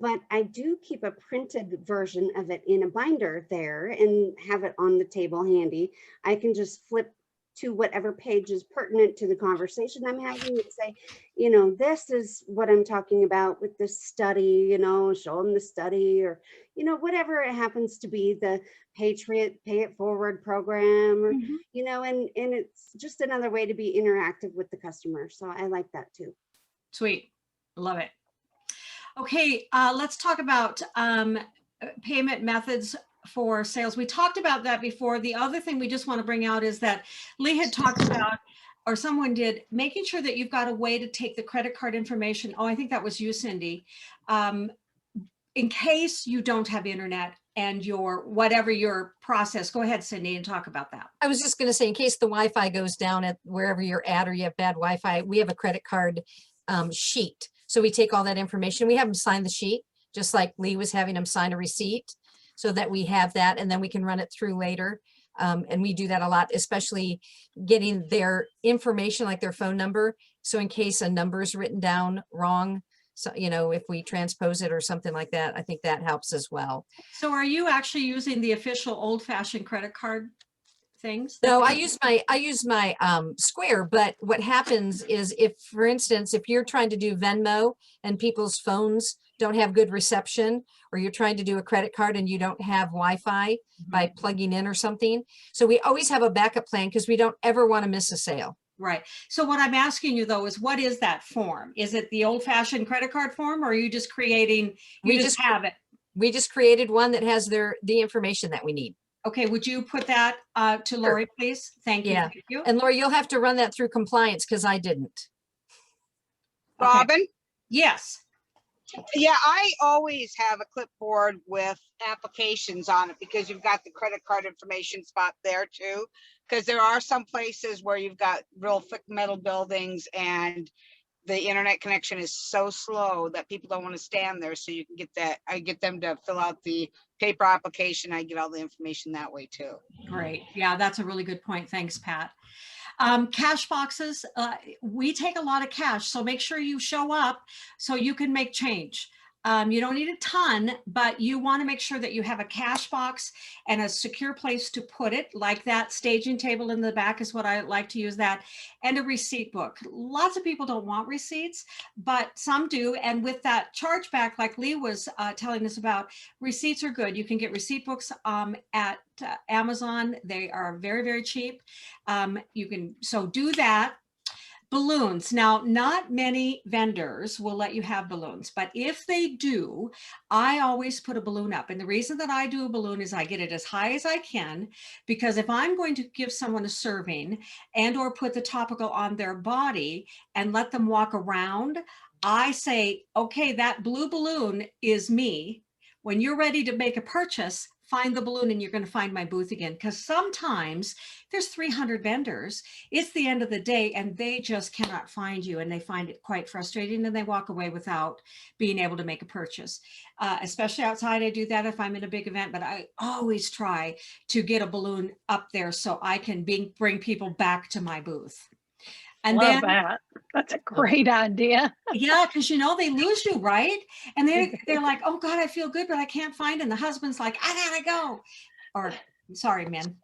but I do keep a printed version of it in a binder there and have it on the table handy. I can just flip to whatever page is pertinent to the conversation I'm having and say, this is what I'm talking about with this study, show them the study, or, whatever it happens to be, the Patriot Pay It Forward program, or, and it's just another way to be interactive with the customer. So I like that too. Sweet. Love it. Okay, let's talk about payment methods for sales. We talked about that before. The other thing we just want to bring out is that Lee had talked about, or someone did, making sure that you've got a way to take the credit card information. Oh, I think that was you, Cindy. In case you don't have internet and whatever your process. Go ahead, Cindy, and talk about that. I was just going to say, in case the Wi-Fi goes down at wherever you're at, or you have bad Wi-Fi, we have a credit card sheet. So we take all that information. We have them sign the sheet, just like Lee was having them sign a receipt, so that we have that, and then we can run it through later. And we do that a lot, especially getting their information, like their phone number. So in case a number is written down wrong, so, if we transpose it or something like that, I think that helps as well. So are you actually using the official old-fashioned credit card things? No, I use my Square, but what happens is, if, for instance, if you're trying to do Venmo and people's phones don't have good reception, or you're trying to do a credit card and you don't have Wi-Fi by plugging in or something. So we always have a backup plan because we don't ever want to miss a sale. Right. So what I'm asking you though is, what is that form? Is it the old-fashioned credit card form, or are you just creating, you just have it? We just created one that has the information that we need. Okay, would you put that to Lori, please? Thank you. Yeah. Thank you. And Lori, you'll have to run that through compliance because I didn't. Okay. Robin? Yes. Yeah, I always have a clipboard with applications on it because you've got the credit card information spot there too. Because there are some places where you've got real thick metal buildings and the internet connection is so slow that people don't want to stand there. So you can get that. I get them to fill out the paper application. I get all the information that way too. Great. Yeah, that's a really good point. Thanks, Pat. Cash boxes, we take a lot of cash, so make sure you show up so you can make change. You don't need a ton, but you want to make sure that you have a cash box and a secure place to put it, like that staging table in the back is what I like to use that, and a receipt book. Lots of people don't want receipts, but some do. And with that chargeback, like Lee was telling us about, receipts are good. You can get receipt books at Amazon. They are very, very cheap. So do that. Balloons. Now, not many vendors will let you have balloons, but if they do, I always put a balloon up. And the reason that I do a balloon is I get it as high as I can, because if I'm going to give someone a serving and or put the topical on their body and let them walk around, I say, okay, that blue balloon is me. When you're ready to make a purchase, find the balloon and you're going to find my booth again. Because sometimes there's 300 vendors. It's the end of the day and they just cannot find you, and they find it quite frustrating and they walk away without being able to make a purchase. Especially outside, I do that if I'm in a big event, but I always try to get a balloon up there so I can bring people back to my booth. And Love then that. That's a great idea. yeah, because they lose you, right? And they're like, oh God, I feel good, but I can't find it. And the husband's like, I gotta go. Or Sorry, men.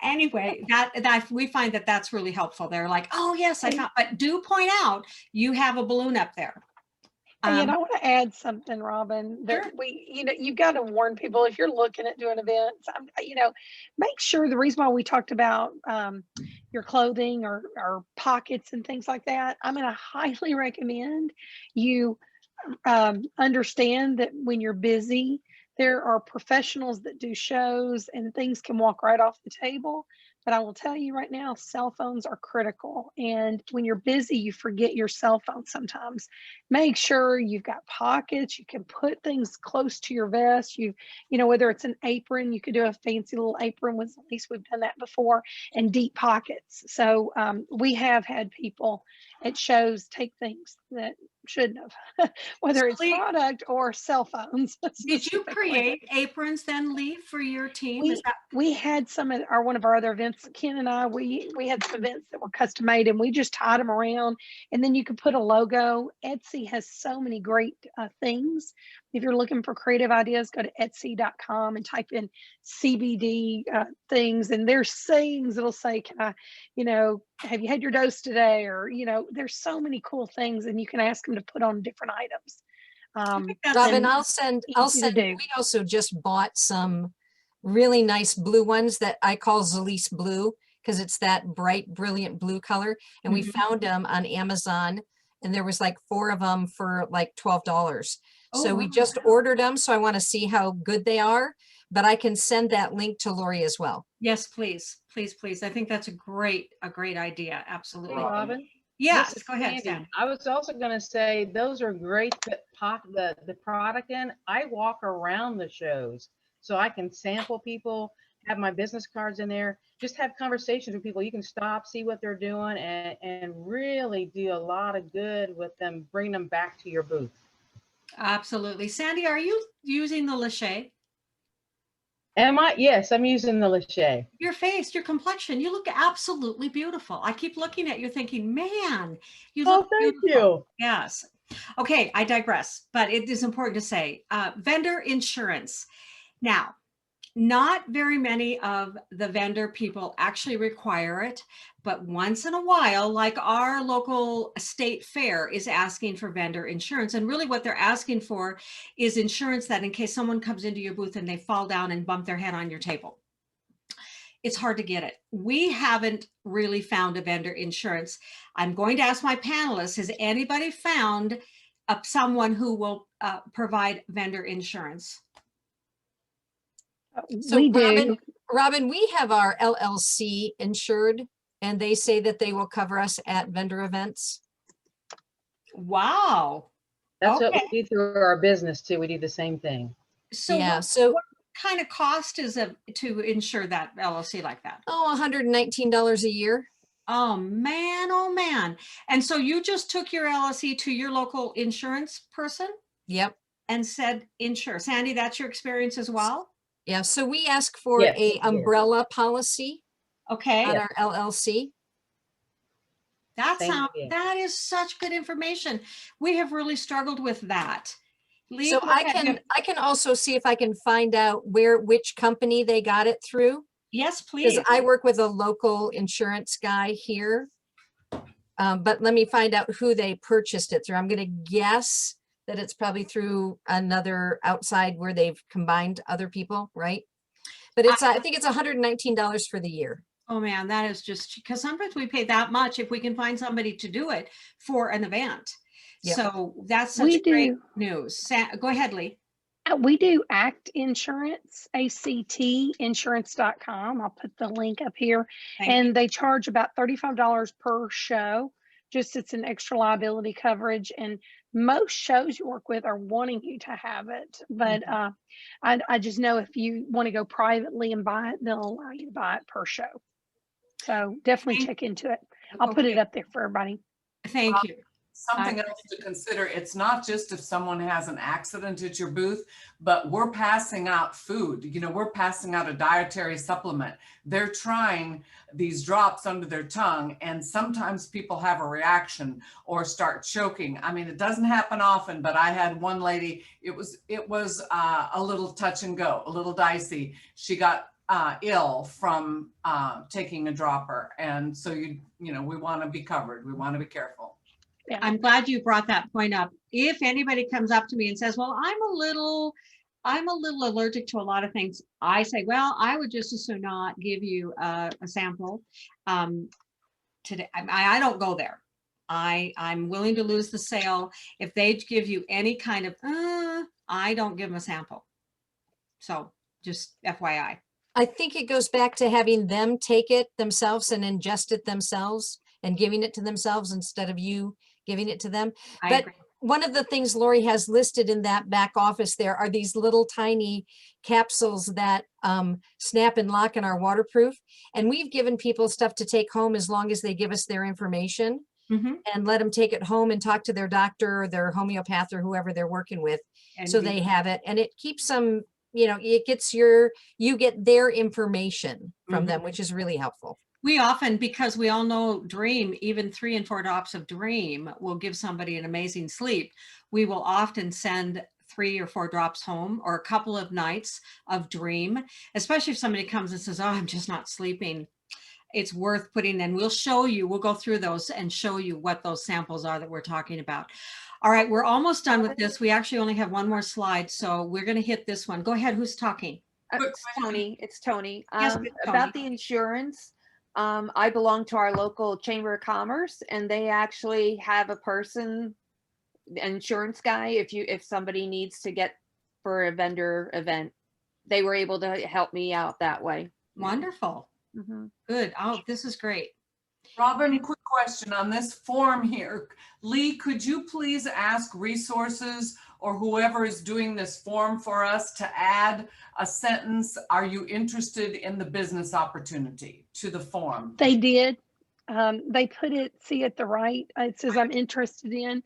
Anyway, that we find that that's really helpful. They're like, oh yes, I found, but do point out you have a balloon up there. And I want to add something, Robin, that Sure. you've got to warn people if you're looking at doing events, make sure the reason why we talked about your clothing or pockets and things like that, I'm going to highly recommend you understand that when you're busy, there are professionals that do shows and things can walk right off the table. But I will tell you right now, cell phones are critical. And when you're busy, you forget your cell phone sometimes. Make sure you've got pockets. You can put things close to your vest. Whether it's an apron, you could do a fancy little apron with Zilis. We've done that before, and deep pockets. So we have had people at shows take things that shouldn't have, whether it's Lee, product or cell phones. did you create aprons then, Lee, for your team? We had some at one of our other events. Ken and I, we had some events that were custom made, and we just tied them around, and then you could put a logo. Etsy has so many great things. If you're looking for creative ideas, go to etsy.com and type in CBD things, and there's sayings that'll say, "Can I, have you had your dose today?" Or there's so many cool things, and you can ask them to put on different items. Robin, I'll send, we also just bought some really nice blue ones that I call Zilis blue, because it's that bright, brilliant blue color. And we found them on Amazon, and there was like 4 of them for like $12. So we just ordered them. So I want to see how good they are, but I can send that link to Lori as well. Yes, please, please, please. I think that's a great idea. Absolutely. Robin? Yes, This is go ahead, Sandy. Sam. I was also going to say those are great to pop the product in. I walk around the shows so I can sample people, have my business cards in there, just have conversations with people. You can stop, see what they're doing, and really do a lot of good with them, bring them back to your booth. Absolutely. Sandy, are you using the Lachey? Am I? Yes, I'm using the Lachey. Your face, your complexion, you look absolutely beautiful. I keep looking at you thinking, man, you look thank beautiful. you. Yes. Okay, I digress, but it is important to say, vendor insurance. Now, not very many of the vendor people actually require it, but once in a while, like our local state fair is asking for vendor insurance. And really what they're asking for is insurance that in case someone comes into your booth and they fall down and bump their head on your table, it's hard to get it. We haven't really found a vendor insurance. I'm going to ask my panelists, has anybody found someone who will provide vendor insurance? So we do. Robin, we have our LLC insured, and they say that they will cover us at vendor events. Wow. That's Okay. what we do through our business too. We do the same thing. So yeah, what kind of cost is it to insure that LLC like that? Oh, $119 a year. Oh man, oh man. And so you just took your LLC to your local insurance person? Yep. And said, insure. Sandy, that's your experience as well? Yeah, so we ask for Yes, a umbrella policy Okay. on our LLC. That is such good information. We have really struggled with that. Lee, So go I ahead. can also see if I can find out which company they got it through. Yes, please. Because I work with a local insurance guy here. But let me find out who they purchased it through. I'm going to guess that it's probably through another outside where they've combined other people, right? But it's I think it's $119 for the year. Oh man, that is just because sometimes we pay that much if we can find somebody to do it for an event. Yep. So that's such great news. Go ahead, Lee. We do ACT Insurance, ACTinsurance.com. I'll put the link up here. Thank you. They charge about $35 per show. Just it's an extra liability coverage. And most shows you work with are wanting you to have it. But I just know if you want to go privately and buy it, they'll allow you to buy it per show. So definitely check into it. I'll put it up there for everybody. Thank you. Something else to consider, it's not just if someone has an accident at your booth, but we're passing out food. You know, we're passing out a dietary supplement. They're trying these drops under their tongue, and sometimes people have a reaction or start choking. I mean, it doesn't happen often, but I had one lady, it was a little touch and go, a little dicey. She got ill from taking a dropper. And so, you know, we want to be covered. We want to be careful. Yeah. I'm glad you brought that point up. If anybody comes up to me and says, well, I'm a little allergic to a lot of things, I say, well, I would just as soon not give you a sample today. I don't go there. I'm willing to lose the sale. If they give you any kind of, I don't give them a sample. So just FYI. I think it goes back to having them take it themselves and ingest it themselves and giving it to themselves instead of you giving it to them. I But agree. one of the things Lori has listed in that back office there are these little tiny capsules that snap and lock and are waterproof. And we've given people stuff to take home as long as they give us their information and let them take it home and talk to their doctor or their homeopath or whoever they're working with. And So they have it, and it keeps them, you know, it gets you get their information from them, which is really helpful. We often, because we all know Dream, even 3 and 4 drops of Dream will give somebody an amazing sleep. We will often send 3 or 4 drops home, or a couple of nights of Dream, especially if somebody comes and says, oh, I'm just not sleeping. It's worth putting in. We'll show you, we'll go through those and show you what those samples are that we're talking about. All right, we're almost done with this. We actually only have one more slide, so we're going to hit this one. Go ahead. Who's talking? It's Tony. It's Tony. Yes, Tony. About the insurance. I belong to our local Chamber of Commerce, and they actually have a person, insurance guy, if somebody needs to get for a vendor event, they were able to help me out that way. Wonderful. Good. Oh, this is great. Robin, quick question on this form here. Lee, could you please ask resources or whoever is doing this form for us to add a sentence, are you interested in the business opportunity, to the form? They did. They put it, see at the right, it says I'm interested in.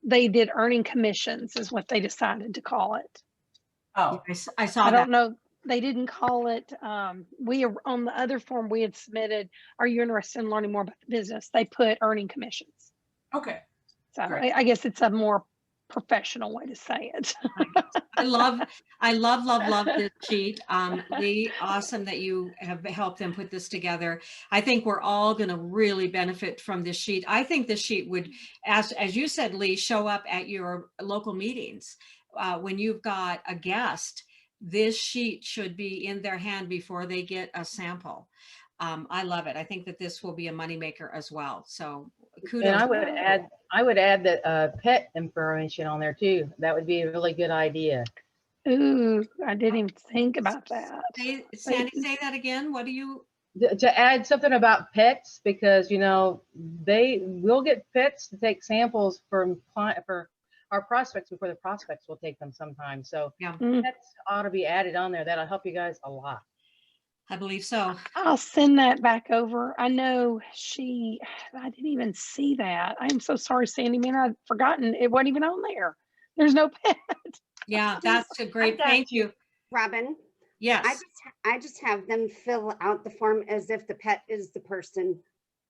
They did earning commissions is what they decided to call it. Oh, I saw I that. don't know. They didn't call it, we are on the other form we had submitted, are you interested in learning more about the business? They put earning commissions. okay. So Great. I guess it's a more professional way to say it. I love this sheet. Lee, awesome that you have helped them put this together. I think we're all going to really benefit from this sheet. I think this sheet would, as you said, Lee, show up at your local meetings. When you've got a guest, this sheet should be in their hand before they get a sample. I love it. I think that this will be a moneymaker as well. So kudos. And I would add that pet information on there too. That would be a really good idea. Ooh, I didn't even think about that. Sandy, say that again. What do you? To add something about pets, because you know they will get pets to take samples for our prospects before the prospects will take them sometimes. So Yeah. pets ought to be added on there. That'll help you guys a lot. I believe so. I'll send that back over. I know I didn't even see that. I'm so sorry, Sandy, man, I'd forgotten it wasn't even on there. There's no pet. Yeah, that's a great, thank you. Robin, Yes. I just have them fill out the form as if the pet is the person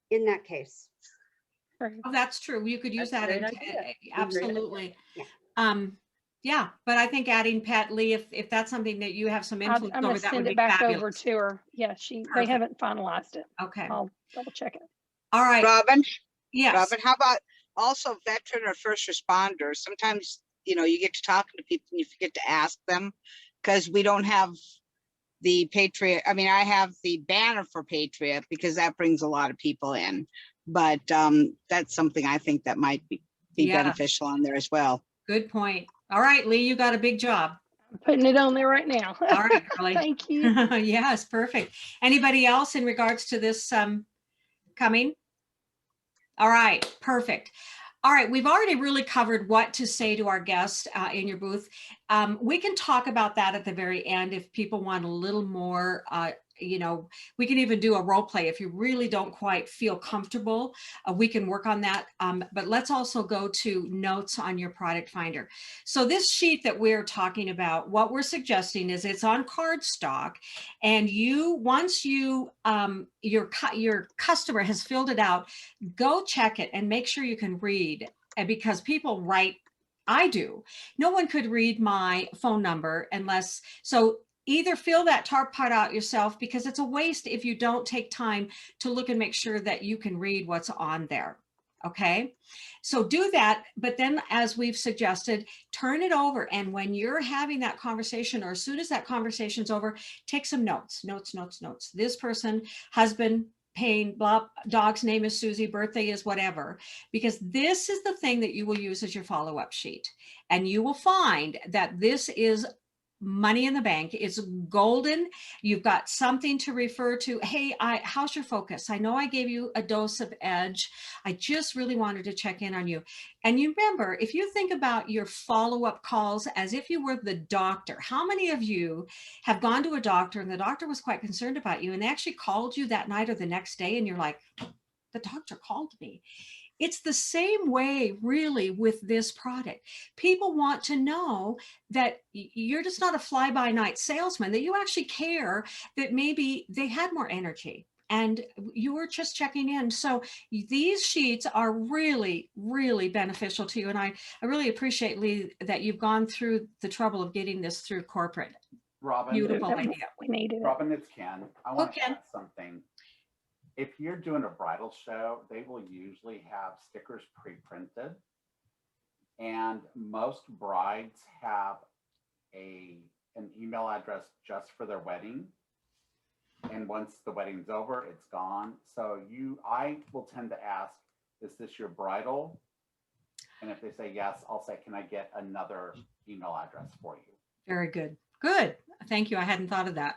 in that case. Oh, that's true. You could use That's a that. great idea. Absolutely. Yeah. Yeah, but I think adding Pat, Lee, if that's something that you have some I'm influence gonna over, that would send be it back over fabulous. to her. Yeah, they Perfect. haven't finalized it. Okay. I'll double check it. All right. Robin, Yes. Robin, how about also veteran or first responders? Sometimes, you know, you get to talking to people and you forget to ask them because we don't have the Patriot. I mean, I have the banner for Patriot because that brings a lot of people in, but that's something I think that might be Yeah. beneficial on there as well. Good point. All right, Lee, you got a big job. I'm putting it on there right now. All right, girlie. Thank you. Yes, perfect. Anybody else in regards to this coming? All right, perfect. All right, we've already really covered what to say to our guests in your booth. We can talk about that at the very end if people want a little more you know, we can even do a role play if you really don't quite feel comfortable. We can work on that. But let's also go to notes on your product finder. So this sheet that we're talking about, what we're suggesting is it's on cardstock, and once your customer has filled it out, go check it and make sure you can read. And because people write, I do. No one could read my phone number unless, so either fill that top part out yourself, because it's a waste if you don't take time to look and make sure that you can read what's on there. Okay, so do that. But then, as we've suggested, turn it over. And when you're having that conversation, or as soon as that conversation's over, take some notes. This person, husband, pain, blah, dog's name is Susie, birthday is whatever, because this is the thing that you will use as your follow-up sheet. And you will find that this is money in the bank. It's golden. You've got something to refer to. Hey, how's your focus? I know I gave you a dose of edge. I just really wanted to check in on you. And you remember, if you think about your follow-up calls as if you were the doctor, how many of you have gone to a doctor and the doctor was quite concerned about you and they actually called you that night or the next day and you're like, the doctor called me? It's the same way really with this product. People want to know that you're just not a fly-by-night salesman, that you actually care, that maybe they had more energy and you were just checking in. So these sheets are really, really beneficial to you. And I really appreciate, Lee, that you've gone through the trouble of getting this through corporate. Robin, Beautiful That idea. we needed it. Robin, it's Ken. I want to Ken. add something. If you're doing a bridal show, they will usually have stickers pre-printed. And most brides have an email address just for their wedding. And once the wedding's over, it's gone. So I will tend to ask, is this your bridal? And if they say yes, I'll say, can I get another email address for you? Very good. Good. Thank you. I hadn't thought of that.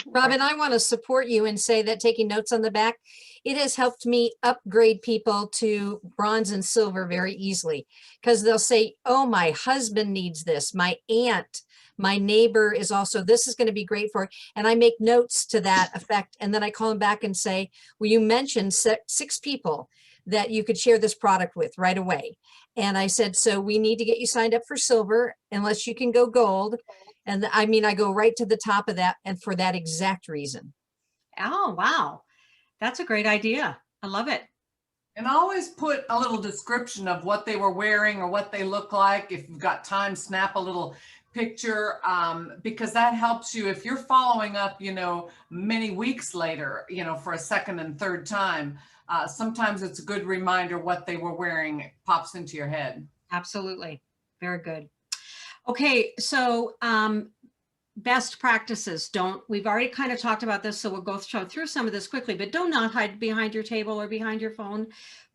Robin, I want to support you and say that taking notes on the back, it has helped me upgrade people to bronze and silver very easily, because they'll say, oh, my husband needs this. My aunt, my neighbor is also, this is going to be great for, and I make notes to that effect. And then I call them back and say, well, you mentioned 6 people that you could share this product with right away. And I said, so we need to get you signed up for silver unless you can go gold. And I mean, I go right to the top of that, and for that exact reason. Oh, wow. That's a great idea. I love it. And always put a little description of what they were wearing or what they look like. If you've got time, snap a little picture, because that helps you if you're following up, many weeks later, for a second and third time. Sometimes it's a good reminder what they were wearing pops into your head. Absolutely. Very good. Okay, so best practices. We've already kind of talked about this, so we'll go through some of this quickly, but do not hide behind your table or behind your phone.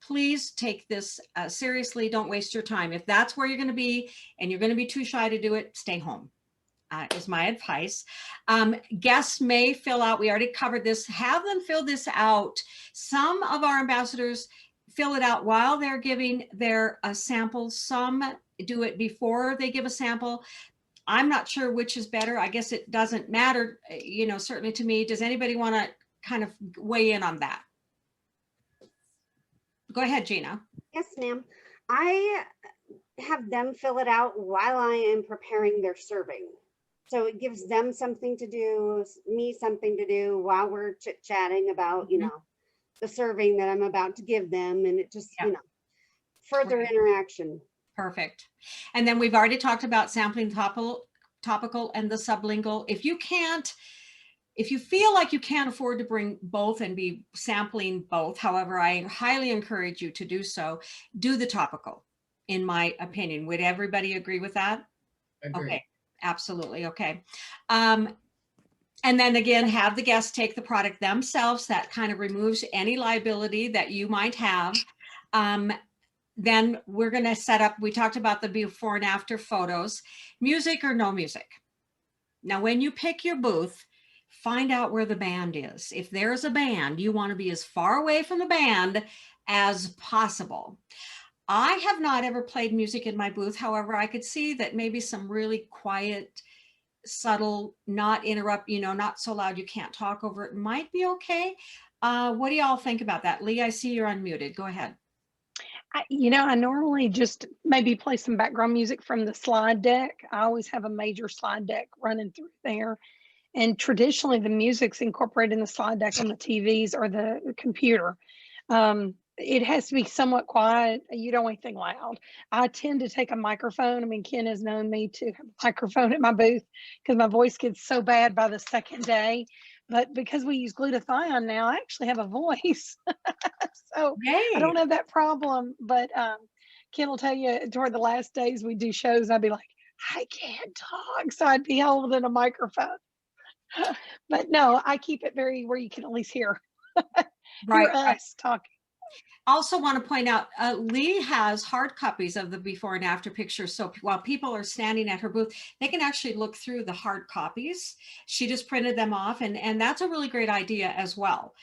Please take this seriously. Don't waste your time. If that's where you're going to be and you're going to be too shy to do it, stay home. Is my advice. Guests may fill out, we already covered this, have them fill this out. Some of our ambassadors fill it out while they're giving their samples. Some do it before they give a sample. I'm not sure which is better. I guess it doesn't matter, certainly to me. Does anybody want to kind of weigh in on that? Go ahead, Gina. Yes, ma'am. I have them fill it out while I am preparing their serving. So it gives them something to do, me something to do while we're chit-chatting about, the serving that I'm about to give them. And it just, further interaction. Perfect. And then we've already talked about sampling topical and the sublingual. If you feel like you can't afford to bring both and be sampling both, however, I highly encourage you to do so. Do the topical, in my opinion. Would everybody agree with that? Agree. Okay, absolutely. Okay. And then again, have the guests take the product themselves. That kind of removes any liability that you might have. Then we're going to set up, we talked about the before and after photos, music or no music. Now, when you pick your booth, find out where the band is. If there's a band, you want to be as far away from the band as possible. I have not ever played music in my booth. However, I could see that maybe some really quiet subtle, not interrupt, not so loud you can't talk over it might be okay. What do y'all think about that? Lee, I see you're unmuted. Go ahead. I normally just maybe play some background music from the slide deck. I always have a major slide deck running through there. And traditionally the music's incorporated in the slide deck on the TVs or the computer. It has to be somewhat quiet. You don't want anything loud. I tend to take a microphone. I mean, Ken has known me to have a microphone at my booth because my voice gets so bad by the second day. But because we use glutathione now, I actually have a voice. So I Yay. don't have that problem. But Ken will tell you toward the last days we do shows, I'd be like, I can't talk. So I'd be holding a microphone. But no, I keep it very where you can at least hear, Right. us talking. Also want to point out, Lee has hard copies of the before and after pictures. So while people are standing at her booth, they can actually look through the hard copies. She just printed them off, and that's a really great idea as well.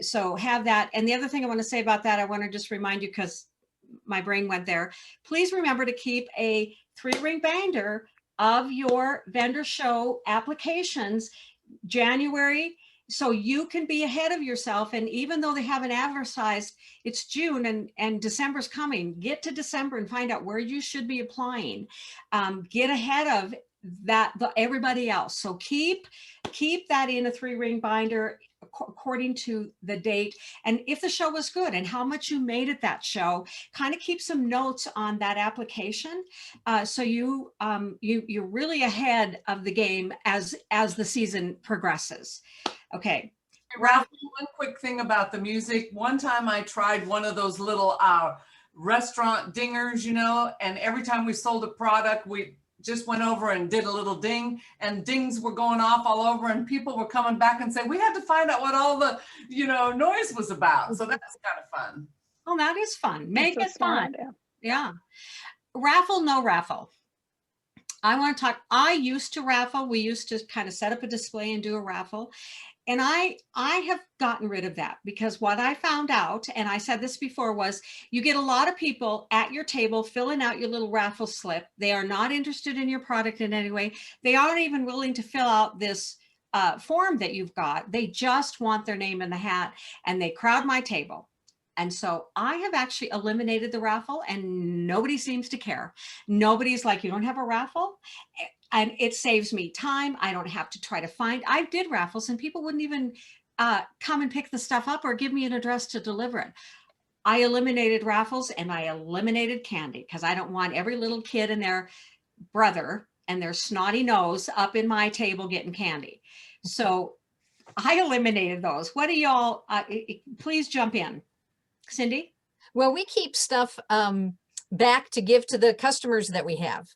So have that. And the other thing I want to say about that, I want to just remind you, because my brain went there. Please remember to keep a 3-ring binder of your vendor show applications January, so you can be ahead of yourself. And even though they haven't advertised, it's June and December's coming. Get to December and find out where you should be applying. Get ahead of everybody else. So keep that in a 3-ring binder according to the date. And if the show was good and how much you made at that show, kind of keep some notes on that application. So you're really ahead of the game as the season progresses. Okay. Ralph, one quick thing about the music. One time I tried one of those little restaurant dingers, and every time we sold a product, we just went over and did a little ding, and dings were going off all over, and people were coming back and saying, we had to find out what all the, noise was about. So that's kind of fun. Oh, that is fun. Make it fun. Yeah. Raffle, no raffle. I want to talk, I used to raffle. We used to kind of set up a display and do a raffle. And I have gotten rid of that, because what I found out, and I said this before, was you get a lot of people at your table filling out your little raffle slip. They are not interested in your product in any way. They aren't even willing to fill out this form that you've got. They just want their name in the hat, and they crowd my table. And so I have actually eliminated the raffle, and nobody seems to care. Nobody's like, you don't have a raffle? And it saves me time. I don't have to try to find. I did raffles and people wouldn't even come and pick the stuff up or give me an address to deliver it. I eliminated raffles and I eliminated candy, because I don't want every little kid and their brother and their snotty nose up in my table getting candy. So I eliminated those. What do y'all, please jump in. Cindy? Well, we keep stuff back to give to the customers that we have.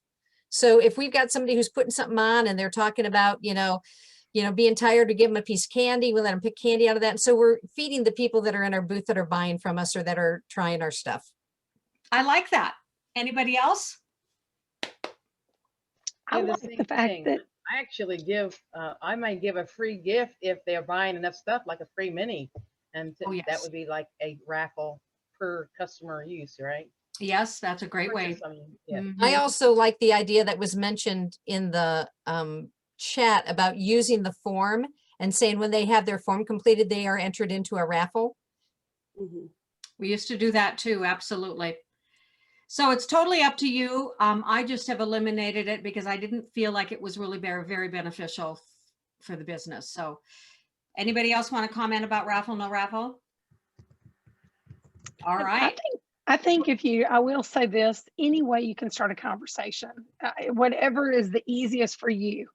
So if we've got somebody who's putting something on and they're talking about, being tired, to give them a piece of candy, we let them pick candy out of that. And so we're feeding the people that are in our booth that are buying from us or that are trying our stuff. I like that. Anybody else? I like the fact that I actually give, I might give a free gift if they're buying enough stuff, like a free mini. And that would be like a raffle per customer use, right? Yes, that's a great way. Yeah. I also like the idea that was mentioned in the chat about using the form and saying when they have their form completed, they are entered into a raffle. Mm-hmm. We used to do that too, absolutely. So it's totally up to you. I just have eliminated it because I didn't feel like it was really very, very beneficial for the business. So anybody else want to comment about raffle, no raffle? All right. I think I will say this, any way you can start a conversation, whatever is the easiest for you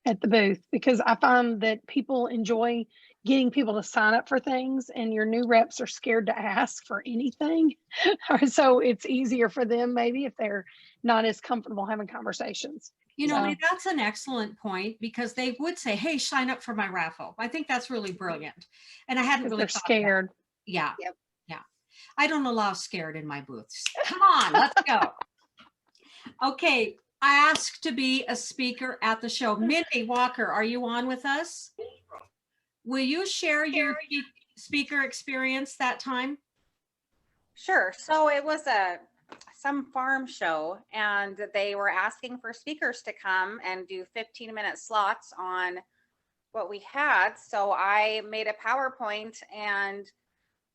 at the booth, because I find that people enjoy getting people to sign up for things, and your new reps are scared to ask for anything. So it's easier for them maybe if they're not as comfortable having conversations. Lee, that's an excellent point, because they would say, hey, sign up for my raffle. I think that's really brilliant. And I hadn't really they're scared. Yeah. Yep. Yeah. I don't allow scared in my booths. Come on, let's go. Okay. I asked to be a speaker at the show. Mindy Walker, are you on with us? Will you share your speaker experience that time? Sure. So it was a some farm show, and they were asking for speakers to come and do 15-minute slots on what we had. So I made a PowerPoint, and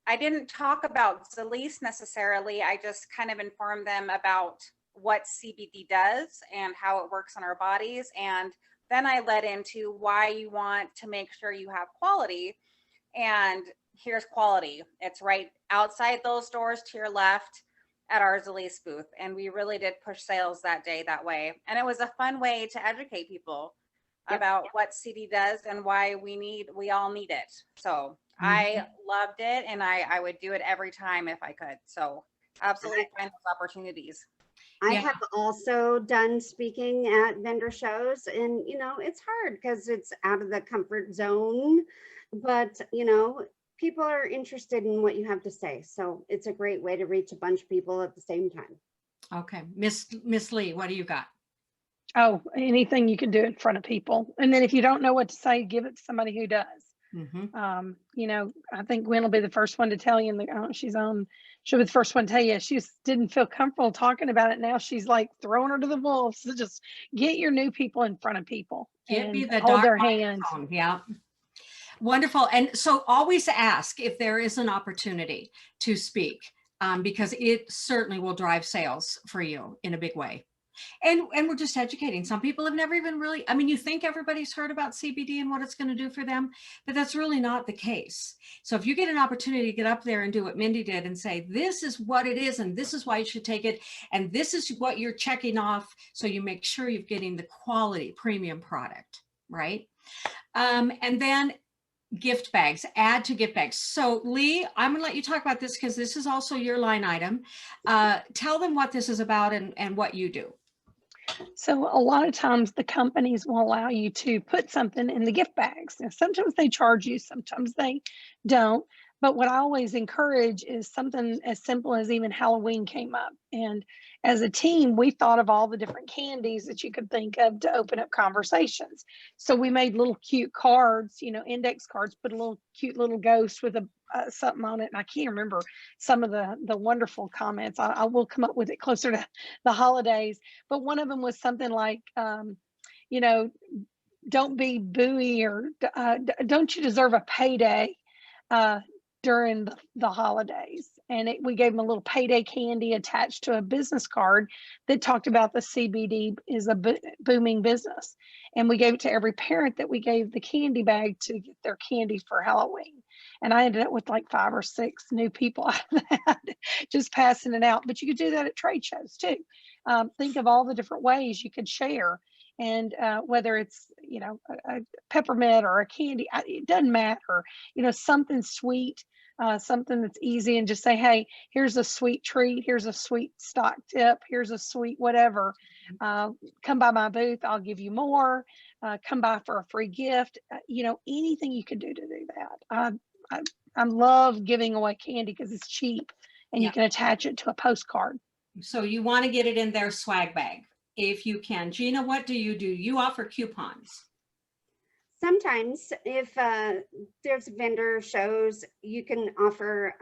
I didn't talk about Zilis necessarily. I just kind of informed them about what CBD does and how it works on our bodies. And then I led into why you want to make sure you have quality. And here's quality. It's right outside those doors to your left at our Zilis booth. And we really did push sales that day that way. And it was a fun way to educate people about what CD does and why we all need it. So I loved it, and I would do it every time if I could. So absolutely find those opportunities. I Yeah. have also done speaking at vendor shows, and you know, it's hard because it's out of the comfort zone, but you know, people are interested in what you have to say. So it's a great way to reach a bunch of people at the same time. Okay, Miss Lee, what do you got? Oh, anything you can do in front of people. And then if you don't know what to say, give it to somebody who does. You know, I think Gwen will be the first one to tell you, and she'll be the first one to tell you she just didn't feel comfortable talking about it. Now she's like throwing her to the wolves. So just get your new people in front of people Give me and the hold dark their hand. microphone. Yeah. Wonderful. And so always ask if there is an opportunity to speak, because it certainly will drive sales for you in a big way. And we're just educating. Some people have never even really, I mean, you think everybody's heard about CBD and what it's going to do for them, but that's really not the case. So if you get an opportunity to get up there and do what Mindy did and say, this is what it is, and this is why you should take it, and this is what you're checking off, so you make sure you're getting the quality premium product, right? And then gift bags, add to gift bags. So Lee, I'm gonna let you talk about this because this is also your line item. Tell them what this is about and what you do. So a lot of times the companies will allow you to put something in the gift bags. Now, sometimes they charge you, sometimes they don't. But what I always encourage is something as simple as even Halloween came up. And as a team, we thought of all the different candies that you could think of to open up conversations. So we made little cute cards, you know, index cards, put a little cute little ghost with a something on it. And I can't remember some of the wonderful comments. I will come up with it closer to the holidays. But one of them was something like, you know, don't be buoy, or don't you deserve a payday during the holidays? And we gave them a little payday candy attached to a business card that talked about the CBD is a booming business. And we gave it to every parent that we gave the candy bag to get their candy for Halloween. And I ended up with like 5 or 6 new people out of that, just passing it out. But you could do that at trade shows too. Think of all the different ways you could share. And whether it's, you know, a peppermint or a candy, it doesn't matter, you know, something sweet, something that's easy, and just say, hey, here's a sweet treat. Here's a sweet stock tip. Here's a sweet whatever. Come by my booth. I'll give you more. Come by for a free gift. You know, anything you can do to do that. I love giving away candy because it's cheap and you can attach it to a postcard. So you want to get it in their swag bag if you can. Gina, what do? You offer coupons? Sometimes if there's vendor shows, you can offer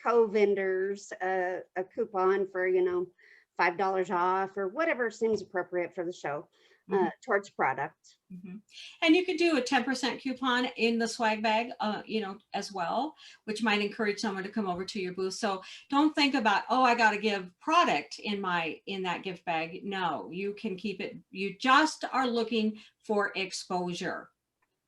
co-vendors a coupon for, you know, $5 off or whatever seems appropriate for the show towards product. And you could do a 10% coupon in the swag bag, you know, as well, which might encourage someone to come over to your booth. So don't think about, oh, I got to give product in that gift bag. No, you can keep it. You just are looking for exposure.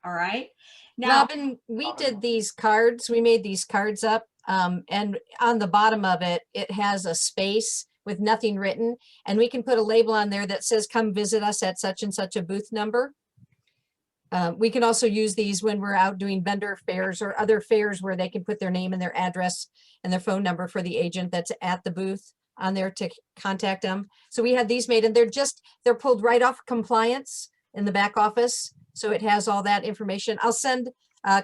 All right. Now, Robin, we did these cards. We made these cards up, and on the bottom of it, it has a space with nothing written, and we can put a label on there that says, come visit us at such and such a booth number. We can also use these when we're out doing vendor fairs or other fairs where they can put their name and their address and their phone number for the agent that's at the booth on there to contact them. So we had these made, and they're pulled right off compliance in the back office. So it has all that information. I'll send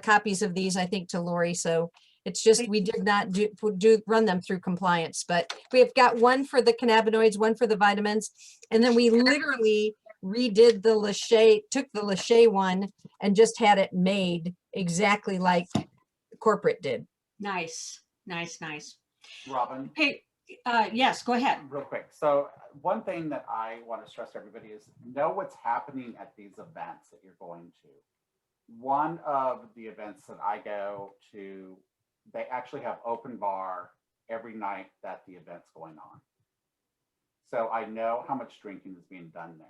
copies of these, I think, to Lori. So it's just, we did not run them through compliance, but we have got one for the cannabinoids, one for the vitamins. And then we literally redid the Lachey, took the Lachey one and just had it made exactly like corporate did. Nice, nice, nice. Robin? Hey, Yes, go ahead. Real quick. So one thing that I want to stress to everybody is know what's happening at these events that you're going to. One of the events that I go to, they actually have open bar every night that the event's going on. So I know how much drinking is being done there.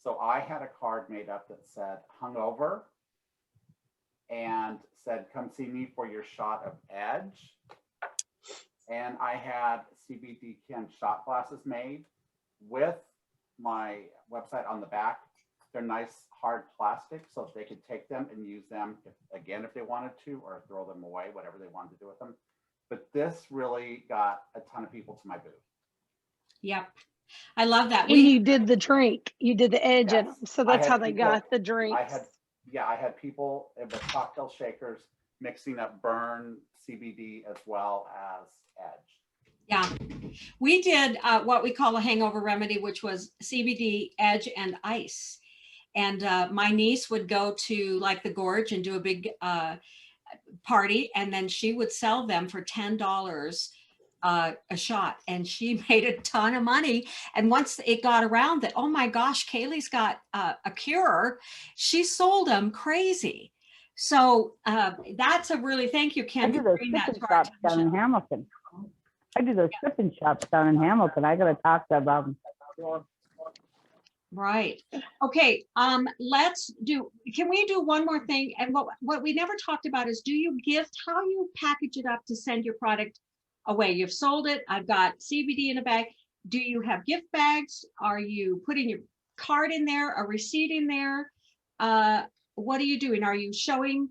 So I had a card made up that said hungover and said, come see me for your shot of edge. And I had CBD can shot glasses made with my website on the back. They're nice hard plastic, so they could take them and use them if they wanted to, or throw them away, whatever they wanted to do with them. But this really got a ton of people to my booth. Yep. I love that. And you did the drink, you did the edge in them. Yes. So I that's had how they people- got the drinks. I had people with cocktail shakers mixing up burn CBD as well as edge. Yeah, we did what we call a hangover remedy, which was CBD, edge, and ice. And my niece would go to like the Gorge and do a big party, and then she would sell them for $10 a shot, and she made a ton of money. And once it got around that, oh my gosh, Kaylee's got a cure, she sold them crazy. So that's a really, thank you, Ken, I do for those bringing that sipping to our shops down attention. in Hamilton. I do those sipping shops down in Hamilton. I gotta talk to them. Right. Okay. Can we do one more thing? And what we never talked about is, do you gift, how you package it up to send your product away? You've sold it. I've got CBD in a bag. Do you have gift bags? Are you putting your card in there, a receipt in there? What are you doing? Are you showing,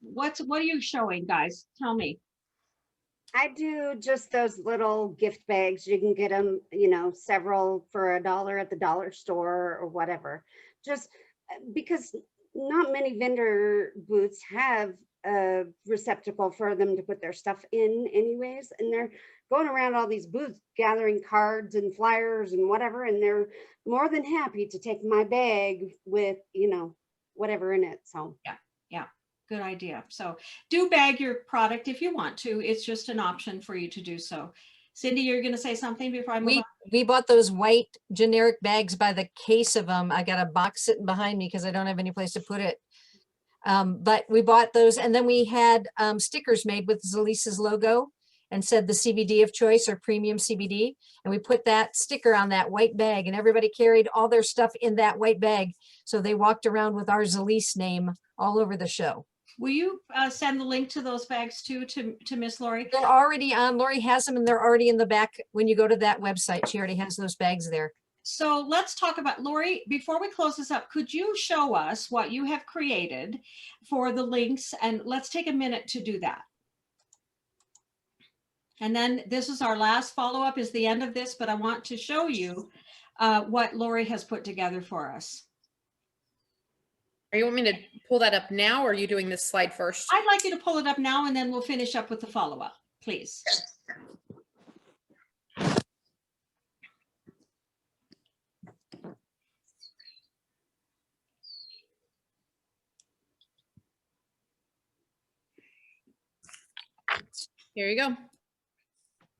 what are you showing, guys? Tell me. I do just those little gift bags. You can get them, you know, several for $1 at the dollar store or whatever. Just because not many vendor booths have a receptacle for them to put their stuff in anyways. And they're going around all these booths gathering cards and flyers and whatever. And they're more than happy to take my bag with, you know, whatever in it. So yeah. Good idea. So do bag your product if you want to. It's just an option for you to do so. Cindy, you're going to say something before I move on? We bought those white generic bags by the case of them. I got a box sitting behind me because I don't have any place to put it. But we bought those, and then we had stickers made with Zilis's logo and said the CBD of choice or premium CBD. And we put that sticker on that white bag, and everybody carried all their stuff in that white bag. So they walked around with our Zilis name all over the show. Will you send the link to those bags too to Miss Lori? They're already on. Lori has them, and they're already in the back. When you go to that website, she already has those bags there. So let's talk about, Lori, before we close this up, could you show us what you have created for the links? And let's take a minute to do that. And then this is our last follow-up, is the end of this, but I want to show you what Lori has put together for us. Are you want me to pull that up now, or are you doing this slide first? I'd like you to pull it up now, and then we'll finish up with the follow-up, please. Here you go.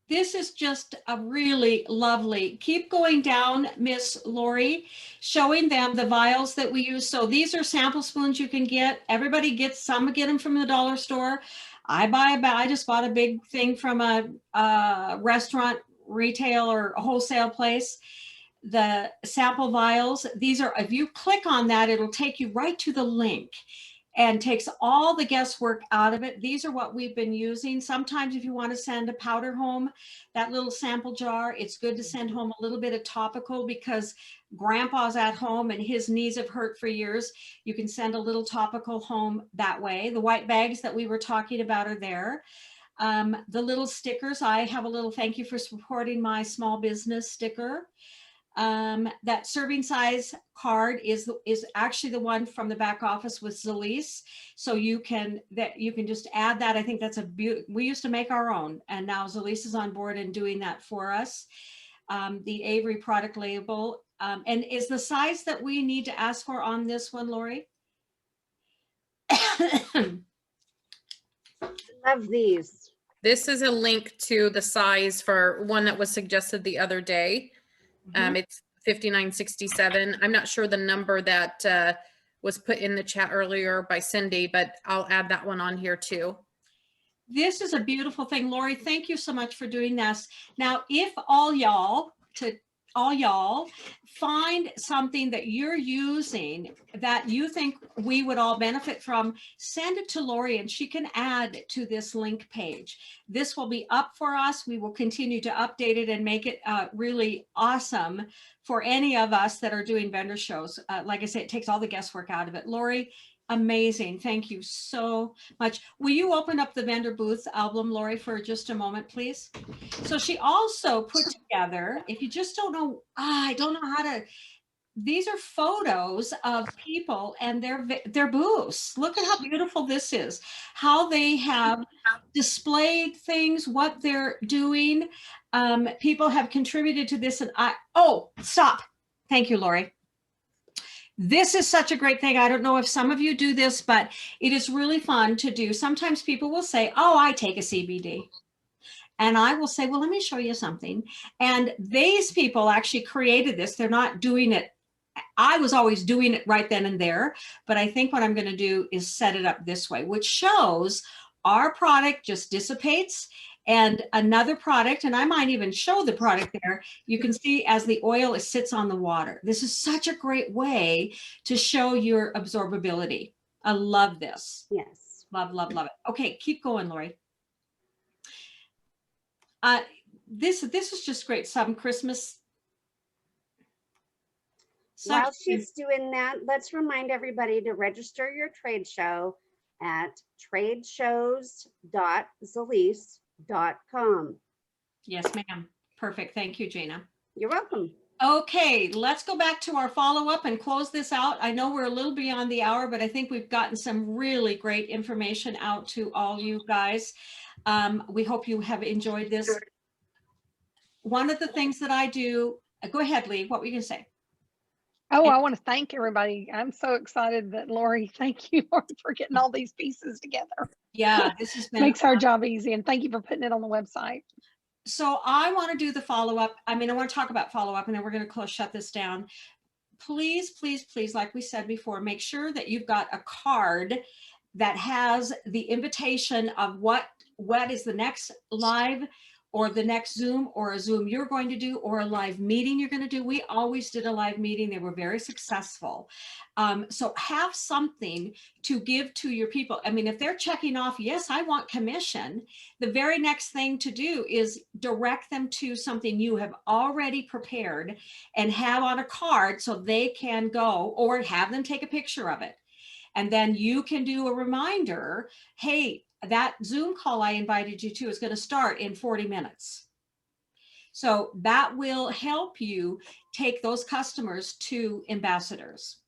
This is just a really lovely, keep going down, Miss Lori, showing them the vials that we use. So these are sample spoons you can get. Everybody gets some, get them from the dollar store. I just bought a big thing from a restaurant, retail or a wholesale place. The sample vials, these are, if you click on that, it'll take you right to the link and takes all the guesswork out of it. These are what we've been using. Sometimes if you want to send a powder home, that little sample jar, it's good to send home a little bit of topical because grandpa's at home and his knees have hurt for years. You can send a little topical home that way. The white bags that we were talking about are there. The little stickers, I have a little thank you for supporting my small business sticker. That serving size card is actually the one from the back office with Zilis. So you can just add that. I think that's we used to make our own, and now Zilis is on board and doing that for us. The Avery product label, and is the size that we need to ask for on this one, Lori? love these. This is a link to the size for one that was suggested the other day. It's 5967. I'm not sure the number that was put in the chat earlier by Cindy, but I'll add that one on here too. This is a beautiful thing. Lori, thank you so much for doing this. Now, if all y'all find something that you're using that you think we would all benefit from, send it to Lori and she can add to this link page. This will be up for us. We will continue to update it and make it really awesome for any of us that are doing vendor shows. Like I said, it takes all the guesswork out of it. Lori, amazing. Thank you so much. Will you open up the vendor booth album, Lori, for just a moment, please? So she also put together, if you just don't know, I don't know how to, these are photos of people and their booths. Look at how beautiful this is, how they have displayed things, what they're doing. People have contributed to this, and oh, stop. Thank you, Lori. This is such a great thing. I don't know if some of you do this, but it is really fun to do. Sometimes people will say, oh, I take a CBD. And I will say, well, let me show you something. And these people actually created this. They're not doing it. I was always doing it right then and there. But I think what I'm going to do is set it up this way, which shows our product just dissipates. And another product, and I might even show the product there, you can see as the oil sits on the water. This is such a great way to show your absorbability. I love this. Yes. Love, love, love it. Okay, keep going, Lori. This is just great. Some Christmas. While she's doing that, let's remind everybody to register your trade show at tradeshows.zilis.com. Yes, ma'am. Perfect. Thank you, Gina. You're welcome. Okay, let's go back to our follow-up and close this out. I know we're a little beyond the hour, but I think we've gotten some really great information out to all you guys. We hope you have enjoyed this. One of the things that I do, go ahead, Lee, what were you gonna say? Oh, I want to thank everybody. I'm so excited that Lori, thank you Lori, for getting all these pieces together. Yeah, this has been Makes our job easy. And thank you for putting it on the website. So I want to do the follow-up. I mean, I want to talk about follow-up and then we're going to shut this down. Please, please, please, like we said before, make sure that you've got a card that has the invitation of what is the next live or the next Zoom or a Zoom you're going to do or a live meeting you're going to do. We always did a live meeting. They were very successful. So have something to give to your people. I mean, if they're checking off, yes, I want commission, the very next thing to do is direct them to something you have already prepared and have on a card so they can go, or have them take a picture of it. And then you can do a reminder, hey, that Zoom call I invited you to is going to start in 40 minutes. So that will help you take those customers to ambassadors.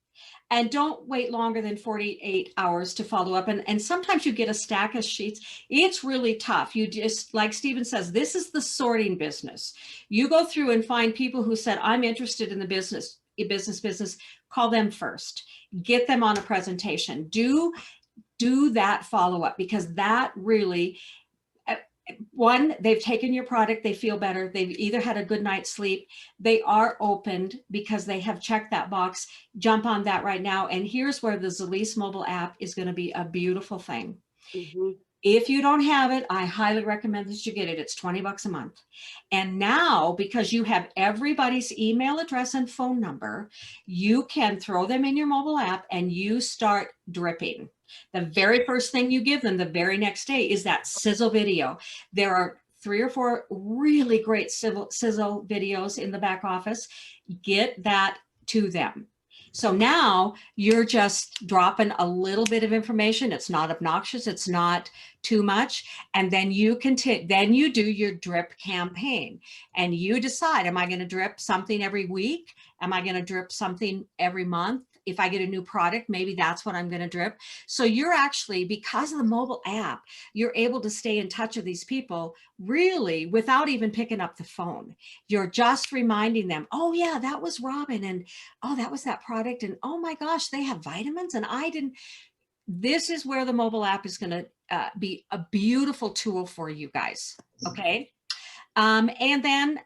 And don't wait longer than 48 hours to follow up. And sometimes you get a stack of sheets. It's really tough. You just, like Stephen says, this is the sorting business. You go through and find people who said, I'm interested in the business, call them first. Get them on a presentation. Do that follow-up, because that really, one, they've taken your product, they feel better, they've either had a good night's sleep, they are opened because they have checked that box. Jump on that right now. And here's where the Zilis mobile app is going to be a beautiful thing. Mm-hmm. If you don't have it, I highly recommend that you get it. It's $20 a month. And now, because you have everybody's email address and phone number, you can throw them in your mobile app and you start dripping. The very first thing you give them the very next day is that sizzle video. There are 3 or 4 really great sizzle videos in the back office. Get that to them. So now you're just dropping a little bit of information. It's not obnoxious. It's not too much. And then you then you do your drip campaign and you decide, am I going to drip something every week? Am I going to drip something every month? If I get a new product, maybe that's what I'm going to drip. So you're actually, because of the mobile app, you're able to stay in touch with these people really without even picking up the phone. You're just reminding them, oh yeah, that was Robin, and oh, that was that product, and oh my gosh, they have vitamins and I didn't. This is where the mobile app is going to be a beautiful tool for you guys. Okay. And then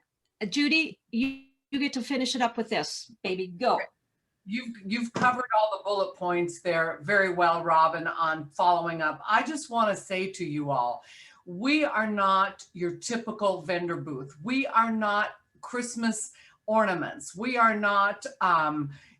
Judy, you get to finish it up with this, baby. Go. You've covered all the bullet points there very well, Robin, on following up. I just want to say to you all, we are not your typical vendor booth. We are not Christmas ornaments. We are not,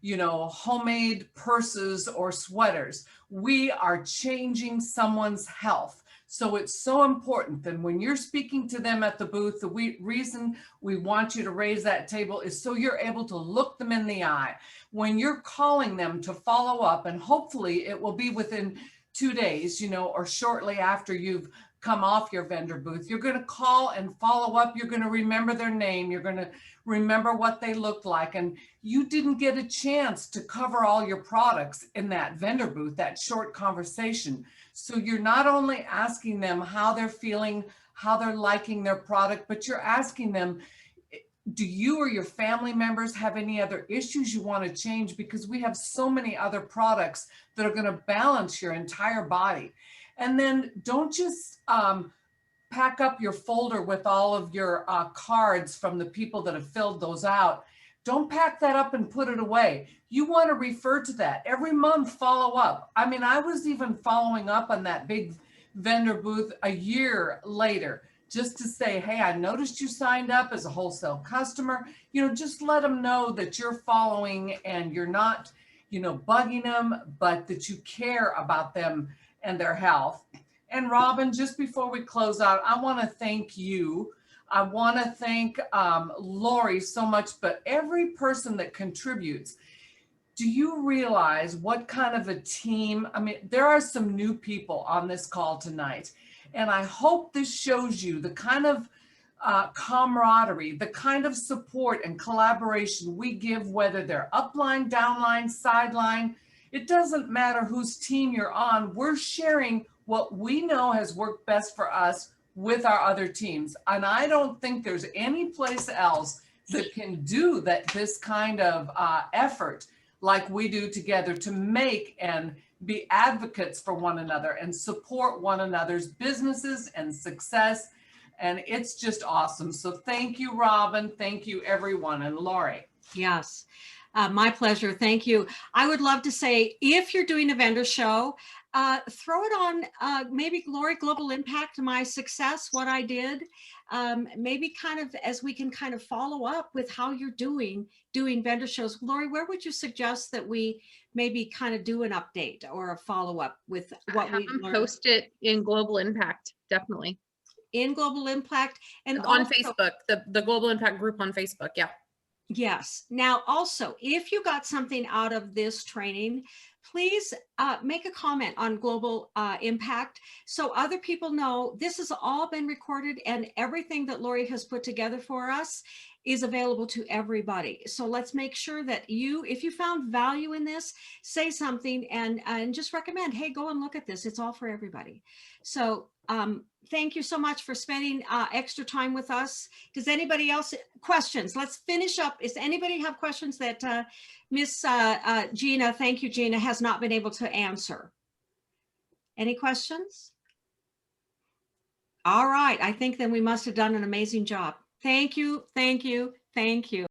homemade purses or sweaters. We are changing someone's health. So it's so important that when you're speaking to them at the booth, the reason we want you to raise that table is so you're able to look them in the eye. When you're calling them to follow up, and hopefully it will be within 2 days, or shortly after you've come off your vendor booth, you're going to call and follow up. You're going to remember their name. You're going to remember what they looked like. And you didn't get a chance to cover all your products in that vendor booth, that short conversation. So you're not only asking them how they're feeling, how they're liking their product, but you're asking them, do you or your family members have any other issues you want to change? Because we have so many other products that are going to balance your entire body. And then don't just pack up your folder with all of your cards from the people that have filled those out. Don't pack that up and put it away. You want to refer to that every month, follow up. I mean, I was even following up on that big vendor booth a year later, just to say, hey, I noticed you signed up as a wholesale customer. Just let them know that you're following and you're not, bugging them, but that you care about them and their health. And Robin, just before we close out, I want to thank you. I want to thank Lori so much, but every person that contributes. Do you realize what kind of a team? I mean, there are some new people on this call tonight, and I hope this shows you the kind of camaraderie, the kind of support and collaboration we give, whether they're upline, downline, sideline. It doesn't matter whose team you're on. We're sharing what we know has worked best for us with our other teams. And I don't think there's any place else that can do this kind of effort like we do together to make and be advocates for one another and support one another's businesses and success. And it's just awesome. So thank you, Robin. Thank you, everyone. And Lori. Yes, my pleasure. Thank you. I would love to say, if you're doing a vendor show, throw it on maybe Lori Global Impact, my success, what I did, maybe kind of as we can kind of follow up with how you're doing vendor shows. Lori, where would you suggest that we maybe kind of do an update or a follow up with what we learned? Post it in Global Impact, definitely. In Global Impact and on also, Facebook, the Global Impact group on Facebook. Yeah. Yes. Now, also, if you got something out of this training, please make a comment on Global Impact so other people know this has all been recorded and everything that Lori has put together for us is available to everybody. So let's make sure that if you found value in this, say something and just recommend, hey, go and look at this. It's all for everybody. So thank you so much for spending extra time with us. Does anybody else questions? Let's finish up. Does anybody have questions that Miss Gina, thank you, Gina, has not been able to answer? Any questions? All right. I think then we must have done an amazing job. Thank you. Thank you. Thank you.